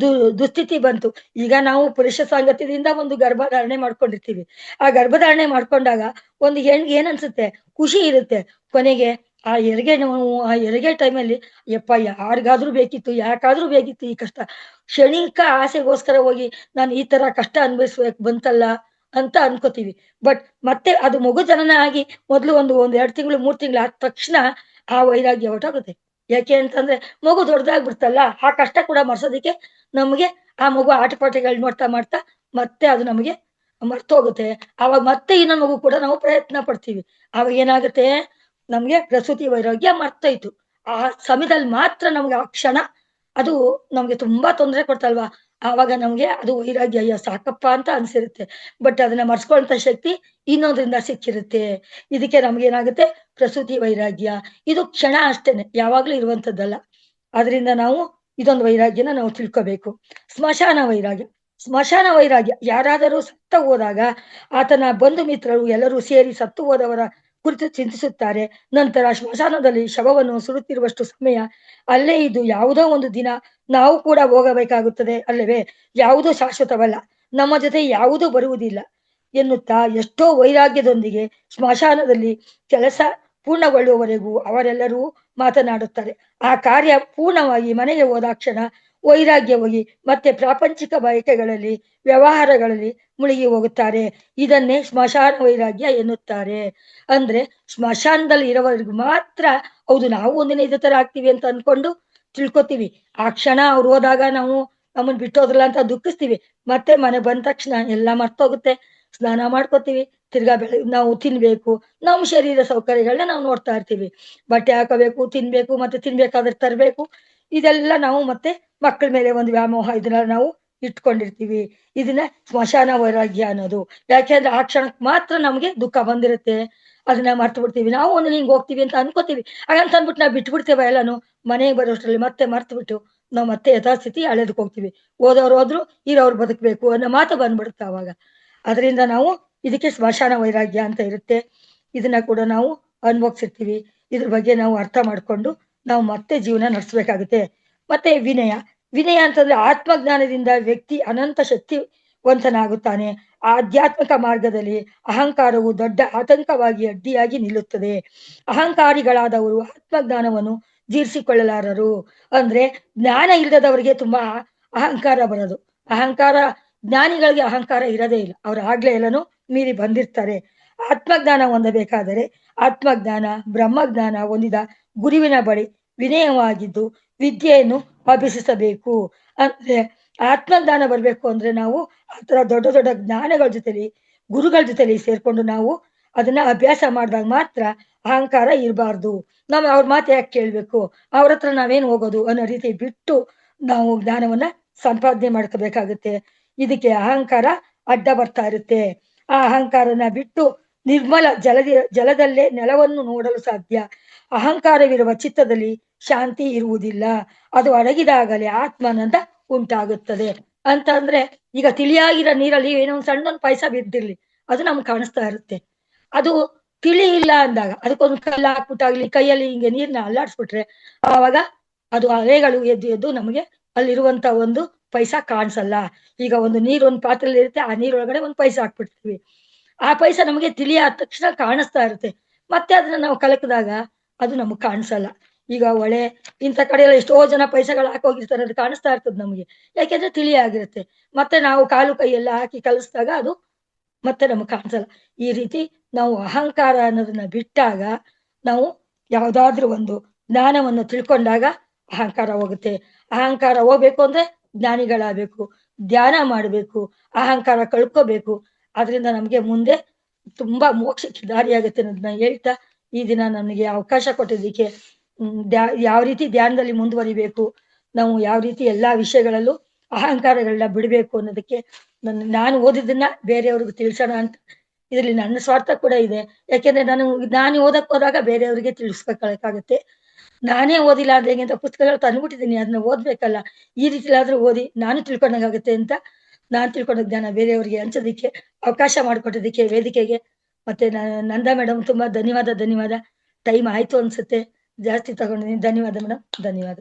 ದು ದುಸ್ಥಿತಿ ಬಂತು. ಈಗ ನಾವು ಪುರುಷ ಸಾಂಗತ್ಯದಿಂದ ಒಂದು ಗರ್ಭಧಾರಣೆ ಮಾಡ್ಕೊಂಡಿರ್ತೀವಿ. ಆ ಗರ್ಭಧಾರಣೆ ಮಾಡ್ಕೊಂಡಾಗ ಒಂದು ಹೆಣ್ಗೆ ಏನ್ ಅನ್ಸುತ್ತೆ, ಖುಷಿ ಇರುತ್ತೆ. ಕೊನೆಗೆ ಆ ಹೆರಿಗೆ ನೋವು, ಆ ಹೆರಿಗೆ ಟೈಮಲ್ಲಿ ಯಪ್ಪ ಯಾರಿಗಾದ್ರೂ ಬೇಕಿತ್ತು, ಯಾಕಾದ್ರೂ ಬೇಕಿತ್ತು ಈ ಕಷ್ಟ. ಕ್ಷಣಿಕ ಆಸೆಗೋಸ್ಕರ ಹೋಗಿ ನಾನು ಈ ತರ ಕಷ್ಟ ಅನುಭವಿಸ್ಬೇಕು ಬಂತಲ್ಲ ಅಂತ ಅನ್ಕೋತೀವಿ. ಬಟ್ ಮತ್ತೆ ಅದು ಮಗು ಜನನ ಆಗಿ ಮೊದ್ಲು ಒಂದ್ 2 ತಿಂಗಳು 3 ತಿಂಗಳು ಆದ ತಕ್ಷಣ ಆ ವೈರಾಗ್ಯ ಹೊರಟೋಗುತ್ತೆ. ಯಾಕೆ ಅಂತಂದ್ರೆ ಮಗು ದೊಡ್ಡದಾಗ್ಬಿಡ್ತಲ್ಲ, ಆ ಕಷ್ಟ ಕೂಡ ಮರ್ಸೋದಿಕ್ಕೆ ನಮ್ಗೆ ಆ ಮಗು ಆಟಪಾಠಗಳು ನೋಡ್ತಾ ಮಾಡ್ತಾ ಮತ್ತೆ ಅದು ನಮಗೆ ಮರ್ತೋಗುತ್ತೆ. ಆವಾಗ ಮತ್ತೆ ಇನ್ನೊಂದ್ ಮಗು ಕೂಡ ನಾವು ಪ್ರಯತ್ನ ಪಡ್ತೀವಿ. ಆವಾಗ ಏನಾಗುತ್ತೆ, ನಮ್ಗೆ ಪ್ರಸೂತಿ ವೈರಾಗ್ಯ ಮರ್ತೋಯ್ತು. ಆ ಸಮಯದಲ್ಲಿ ಮಾತ್ರ ನಮ್ಗೆ ಆ ಕ್ಷಣ ಅದು ನಮ್ಗೆ ತುಂಬಾ ತೊಂದರೆ ಕೊಡ್ತಲ್ವಾ. ಆವಾಗ ನಮ್ಗೆ ಅದು ವೈರಾಗ್ಯ ಅಯ್ಯೋ ಸಾಕಪ್ಪ ಅಂತ ಅನ್ಸಿರುತ್ತೆ. ಬಟ್ ಅದನ್ನ ಮರ್ಸ್ಕೊಳ್ಳುವಂತ ಶಕ್ತಿ ಇನ್ನೊಂದ್ರಿಂದ ಸಿಕ್ಕಿರುತ್ತೆ. ಇದಕ್ಕೆ ನಮ್ಗೇನಾಗುತ್ತೆ, ಪ್ರಸೂತಿ ವೈರಾಗ್ಯ. ಇದು ಕ್ಷಣ ಅಷ್ಟೇನೆ, ಯಾವಾಗ್ಲೂ ಇರುವಂತದ್ದಲ್ಲ. ಅದರಿಂದ ನಾವು ಇದೊಂದು ವೈರಾಗ್ಯನ ನಾವು ತಿಳ್ಕೋಬೇಕು. ಸ್ಮಶಾನ ವೈರಾಗ್ಯ. ಸ್ಮಶಾನ ವೈರಾಗ್ಯ ಯಾರಾದರೂ ಸತ್ತ ಹೋದಾಗ ಆತನ ಬಂಧು ಮಿತ್ರರು ಎಲ್ಲರೂ ಸೇರಿ ಸತ್ತು ಹೋದವರ ಕುರಿತು ಚಿಂತಿಸುತ್ತಾರೆ. ನಂತರ ಸ್ಮಶಾನದಲ್ಲಿ ಶವವನ್ನು ಸುಡುತ್ತಿರುವಷ್ಟು ಸಮಯ ಅಲ್ಲೇ ಇದ್ದು ಯಾವುದೋ ಒಂದು ದಿನ ನಾವು ಕೂಡ ಹೋಗಬೇಕಾಗುತ್ತದೆ ಅಲ್ಲವೇ. ಯಾವುದೂ ಶಾಶ್ವತವಲ್ಲ, ನಮ್ಮ ಜೊತೆ ಯಾವುದೂ ಬರುವುದಿಲ್ಲ ಎನ್ನುತ್ತಾ ಎಷ್ಟೋ ವೈರಾಗ್ಯದೊಂದಿಗೆ ಸ್ಮಶಾನದಲ್ಲಿ ಕೆಲಸ ಪೂರ್ಣಗೊಳ್ಳುವವರೆಗೂ ಅವರೆಲ್ಲರೂ ಮಾತನಾಡುತ್ತಾರೆ. ಆ ಕಾರ್ಯ ಪೂರ್ಣವಾಗಿ ಮನೆಗೆ ಹೋದಾಕ್ಷಣ ವೈರಾಗ್ಯ ಹೋಗಿ ಮತ್ತೆ ಪ್ರಾಪಂಚಿಕ ಬಯಕೆಗಳಲ್ಲಿ ವ್ಯವಹಾರಗಳಲ್ಲಿ ಮುಳುಗಿ ಹೋಗುತ್ತಾರೆ. ಇದನ್ನೇ ಸ್ಮಶಾನ ವೈರಾಗ್ಯ ಎನ್ನುತ್ತಾರೆ. ಅಂದ್ರೆ ಸ್ಮಶಾನದಲ್ಲಿ ಇರೋವರೆಗೂ ಮಾತ್ರ ಹೌದು ನಾವು ಒಂದಿನ ಇದೇ ತರ ಆಗ್ತೀವಿ ಅಂತ ಅನ್ಕೊಂಡು ತಿಳ್ಕೊತೀವಿ. ಆ ಕ್ಷಣ ಅವ್ರು ಹೋದಾಗ ನಾವು ನಮ್ಮನ್ ಬಿಟ್ಟೋದ್ರಲ್ಲ ಅಂತ ದುಃಖಿಸ್ತೀವಿ. ಮತ್ತೆ ಮನೆ ಬಂದ ತಕ್ಷಣ ಎಲ್ಲ ಮರ್ತೋಗುತ್ತೆ. ಸ್ನಾನ ಮಾಡ್ಕೋತೀವಿ, ತಿರ್ಗಾ ನಾವು ತಿನ್ಬೇಕು, ನಮ್ಮ ಶರೀರ ಸೌಕರ್ಯಗಳನ್ನ ನಾವು ನೋಡ್ತಾ ಇರ್ತೀವಿ. ಬಟ್ಟೆ ಹಾಕೋಬೇಕು, ತಿನ್ಬೇಕು, ಮತ್ತೆ ತಿನ್ಬೇಕಾದ್ರೆ ತರ್ಬೇಕು. ಇದೆಲ್ಲ ನಾವು ಮತ್ತೆ ಮಕ್ಕಳ ಮೇಲೆ ಒಂದು ವ್ಯಾಮೋಹ ಇದನ್ನ ನಾವು ಇಟ್ಕೊಂಡಿರ್ತೀವಿ. ಇದನ್ನ ಸ್ಮಶಾನ ವೈರಾಗ್ಯ ಅನ್ನೋದು. ಯಾಕೆಂದ್ರೆ ಆ ಕ್ಷಣಕ್ ಮಾತ್ರ ನಮ್ಗೆ ದುಃಖ ಬಂದಿರುತ್ತೆ. ಅದನ್ನ ಮರ್ತು ಬಿಡ್ತೀವಿ. ನಾವು ಒಂದು ಹಿಂಗ್ ಹೋಗ್ತೀವಿ ಅಂತ ಅನ್ಕೋತೀವಿ. ಹಾಗಂತ ಅಂದ್ಬಿಟ್ಟು ನಾವು ಬಿಟ್ಬಿಡ್ತೇವೆ ಎಲ್ಲಾನು. ಮನೆಗೆ ಬರೋಷ್ಟ್ರಲ್ಲಿ ಮತ್ತೆ ಮರ್ತು ಬಿಟ್ಟು ನಾವು ಮತ್ತೆ ಯಥಾಸ್ಥಿತಿ ಹಳೆದಕ್ಕೆ ಹೋಗ್ತೀವಿ. ಹೋದವ್ರು ಹೋದ್ರು, ಇರೋರು ಬದುಕ್ಬೇಕು ಅನ್ನೋ ಮಾತು ಬಂದ್ಬಿಡುತ್ತೆ ಅವಾಗ. ಅದರಿಂದ ನಾವು ಇದಕ್ಕೆ ಸ್ಮಶಾನ ವೈರಾಗ್ಯ ಅಂತ ಇರುತ್ತೆ. ಇದನ್ನ ಕೂಡ ನಾವು ಅನುಭವಿಸಿರ್ತೀವಿ. ಇದ್ರ ಬಗ್ಗೆ ನಾವು ಅರ್ಥ ಮಾಡ್ಕೊಂಡು ನಾವು ಮತ್ತೆ ಜೀವನ ನಡೆಸ್ಬೇಕಾಗುತ್ತೆ. ಮತ್ತೆ ವಿನಯ. ವಿನಯ ಅಂತಂದ್ರೆ ಆತ್ಮಜ್ಞಾನದಿಂದ ವ್ಯಕ್ತಿ ಅನಂತ ಶಕ್ತಿವಂತನಾಗುತ್ತಾನೆ. ಆಧ್ಯಾತ್ಮಿಕ ಮಾರ್ಗದಲ್ಲಿ ಅಹಂಕಾರವು ದೊಡ್ಡ ಆತಂಕವಾಗಿ ಅಡ್ಡಿಯಾಗಿ ನಿಲ್ಲುತ್ತದೆ. ಅಹಂಕಾರಿಗಳಾದವರು ಆತ್ಮಜ್ಞಾನವನ್ನು ಜೀರ್ಣಿಸಿಕೊಳ್ಳಲಾರರು. ಅಂದ್ರೆ ಜ್ಞಾನ ಇಲ್ಲದವರಿಗೆ ತುಂಬಾ ಅಹಂಕಾರ ಬರೋದು. ಅಹಂಕಾರ ಜ್ಞಾನಿಗಳಿಗೆ ಅಹಂಕಾರ ಇರದೇ ಇಲ್ಲ. ಅವ್ರು ಆಗ್ಲೇ ಎಲ್ಲನೂ ಮೀರಿ ಬಂದಿರ್ತಾರೆ. ಆತ್ಮಜ್ಞಾನ ಹೊಂದಬೇಕಾದರೆ ಆತ್ಮಜ್ಞಾನ ಬ್ರಹ್ಮಜ್ಞಾನ ಹೊಂದಿದ ಗುರುವಿನ ಬಳಿ ವಿನಯವಾಗಿದ್ದು ವಿದ್ಯೆಯನ್ನು ಅಭ್ಯಸಿಸಬೇಕು. ಅಂದ್ರೆ ಆತ್ಮಜ್ಞಾನ ಬರ್ಬೇಕು ಅಂದ್ರೆ ನಾವು ಆತರ ದೊಡ್ಡ ದೊಡ್ಡ ಜ್ಞಾನಗಳ ಜೊತೆಲಿ ಗುರುಗಳ ಜೊತೆಲಿ ಸೇರ್ಕೊಂಡು ನಾವು ಅದನ್ನ ಅಭ್ಯಾಸ ಮಾಡಿದಾಗ ಮಾತ್ರ ಅಹಂಕಾರ ಇರಬಾರ್ದು. ನಾವು ಅವ್ರ ಮಾತು ಯಾಕೆ ಕೇಳ್ಬೇಕು, ಅವ್ರ ಹತ್ರ ನಾವೇನ್ ಹೋಗೋದು ಅನ್ನೋ ರೀತಿ ಬಿಟ್ಟು ನಾವು ಜ್ಞಾನವನ್ನ ಸಂಪಾದನೆ ಮಾಡ್ಕೋಬೇಕಾಗುತ್ತೆ. ಇದಕ್ಕೆ ಅಹಂಕಾರ ಅಡ್ಡ ಬರ್ತಾ ಇರುತ್ತೆ. ಆ ಅಹಂಕಾರನ ಬಿಟ್ಟು ನಿರ್ಮಲ ಜಲದಲ್ಲೇ ನೆಲವನ್ನು ನೋಡಲು ಸಾಧ್ಯ. ಅಹಂಕಾರವಿರುವ ಚಿತ್ತದಲ್ಲಿ ಶಾಂತಿ ಇರುವುದಿಲ್ಲ. ಅದು ಅಡಗಿದಾಗಲೇ ಆತ್ಮಾನಂದ ಉಂಟಾಗುತ್ತದೆ. ಅಂತ ಅಂದ್ರೆ ಈಗ ತಿಳಿಯಾಗಿರೋ ನೀರಲ್ಲಿ ಏನೋ ಒಂದು ಸಣ್ಣದೊಂದು ಪಾಯಸ ಬಿದ್ದಿರ್ಲಿ, ಅದು ನಮ್ಗೆ ಕಾಣಿಸ್ತಾ ಇರುತ್ತೆ. ಅದು ತಿಳಿ ಇಲ್ಲ ಅಂದಾಗ ಅದಕ್ಕೊಂದು ಕಲ್ಲು ಹಾಕ್ಬಿಟ್ಟಾಗ್ಲಿ ಕೈಯಲ್ಲಿ ಹಿಂಗೆ ನೀರ್ನ ಅಲ್ಲಾಡ್ಸ್ಬಿಟ್ರೆ ಆವಾಗ ಅದು ಅಲೆಗಳು ಎದ್ದು ಎದ್ದು ನಮಗೆ ಅಲ್ಲಿರುವಂತ ಒಂದು ಪೈಸಾ ಕಾಣಿಸಲ್ಲ. ಈಗ ಒಂದು ನೀರು ಒಂದು ಪಾತ್ರೆಯಲ್ಲಿ ಇರುತ್ತೆ, ಆ ನೀರೊಳಗಡೆ ಒಂದು ಪೈಸಾ ಹಾಕ್ಬಿಡ್ತೀವಿ. ಆ ಪೈಸಾ ನಮಗೆ ತಿಳಿಯಾದ ತಕ್ಷಣ ಕಾಣಿಸ್ತಾ ಇರುತ್ತೆ. ಮತ್ತೆ ಅದನ್ನ ನಾವು ಕಲಕಿದಾಗ ಅದು ನಮಗ್ ಕಾಣಿಸಲ್ಲ. ಈಗ ಹೊಳೆ ಇಂಥ ಕಡೆ ಎಲ್ಲ ಎಷ್ಟೋ ಜನ ಪೈಸೆಗಳು ಹಾಕೋಗಿರ್ತಾರೆ, ಅದು ಕಾಣಿಸ್ತಾ ಇರ್ತದೆ ನಮಗೆ. ಯಾಕೆಂದ್ರೆ ತಿಳಿಯಾಗಿರುತ್ತೆ. ಮತ್ತೆ ನಾವು ಕಾಲು ಕೈ ಎಲ್ಲ ಹಾಕಿ ಕಲಿಸಿದಾಗ ಅದು ಮತ್ತೆ ನಮಗ್ ಕಾಣಿಸಲ್ಲ. ಈ ರೀತಿ ನಾವು ಅಹಂಕಾರ ಅನ್ನೋದನ್ನ ಬಿಟ್ಟಾಗ ನಾವು ಯಾವ್ದಾದ್ರೂ ಒಂದು ಜ್ಞಾನವನ್ನು ತಿಳ್ಕೊಂಡಾಗ ಅಹಂಕಾರ ಹೋಗುತ್ತೆ. ಅಹಂಕಾರ ಹೋಗ್ಬೇಕು ಅಂದ್ರೆ ಜ್ಞಾನಿಗಳಾಗಬೇಕು, ಧ್ಯಾನ ಮಾಡಬೇಕು, ಅಹಂಕಾರ ಕಳ್ಕೋಬೇಕು. ಆದ್ರಿಂದ ನಮ್ಗೆ ಮುಂದೆ ತುಂಬಾ ಮೋಕ್ಷಕ್ಕೆ ದಾರಿಯಾಗುತ್ತೆ ಅನ್ನೋದನ್ನ ಹೇಳ್ತಾ ಈ ದಿನ ನನಗೆ ಅವಕಾಶ ಕೊಟ್ಟಿದ್ದಕ್ಕೆ ಯಾವ ರೀತಿ ಧ್ಯಾನದಲ್ಲಿ ಮುಂದುವರಿಬೇಕು, ನಾವು ಯಾವ ರೀತಿ ಎಲ್ಲಾ ವಿಷಯಗಳಲ್ಲೂ ಅಹಂಕಾರಗಳನ್ನ ಬಿಡಬೇಕು ಅನ್ನೋದಕ್ಕೆ ನಾನು ಓದಿದ್ದನ್ನ ಬೇರೆಯವ್ರಿಗೆ ತಿಳಿಸೋಣ ಅಂತ. ಇದರಲ್ಲಿ ನನ್ನ ಸ್ವಾರ್ಥ ಕೂಡ ಇದೆ. ಯಾಕೆಂದ್ರೆ ನಾನು ಓದಕ್ ಹೋದಾಗ ಬೇರೆಯವ್ರಿಗೆ ತಿಳಿಸ್ಬೇಕಾಗತ್ತೆ. ನಾನೇ ಓದಿಲ್ಲ ಅಂದ್ರೆ ಹೇಗೆ ಅಂತ ಪುಸ್ತಕಗಳು ತಂದ್ಬಿಟ್ಟಿದ್ದೀನಿ, ಅದನ್ನ ಓದ್ಬೇಕಲ್ಲ. ಈ ರೀತಿಲಾದ್ರೂ ಓದಿ ನಾನು ತಿಳ್ಕೊಂಡಾಗತ್ತೆ ಅಂತ ನಾನ್ ತಿಳ್ಕೊಂಡ ಜ್ಞಾನ ಬೇರೆಯವ್ರಿಗೆ ಹಂಚೋದಿಕ್ಕೆ ಅವಕಾಶ ಮಾಡಿಕೊಟ್ಟೋದಿಕ್ಕೆ ವೇದಿಕೆಗೆ ಮತ್ತೆ ನಂದಾ ಮೇಡಮ್ ತುಂಬಾ ಧನ್ಯವಾದ. ಟೈಮ್ ಆಯ್ತು ಅನ್ಸುತ್ತೆ, ಜಾಸ್ತಿ ತಗೊಂಡಿದ್ದೀನಿ. ಧನ್ಯವಾದ ಮೇಡಮ್, ಧನ್ಯವಾದ.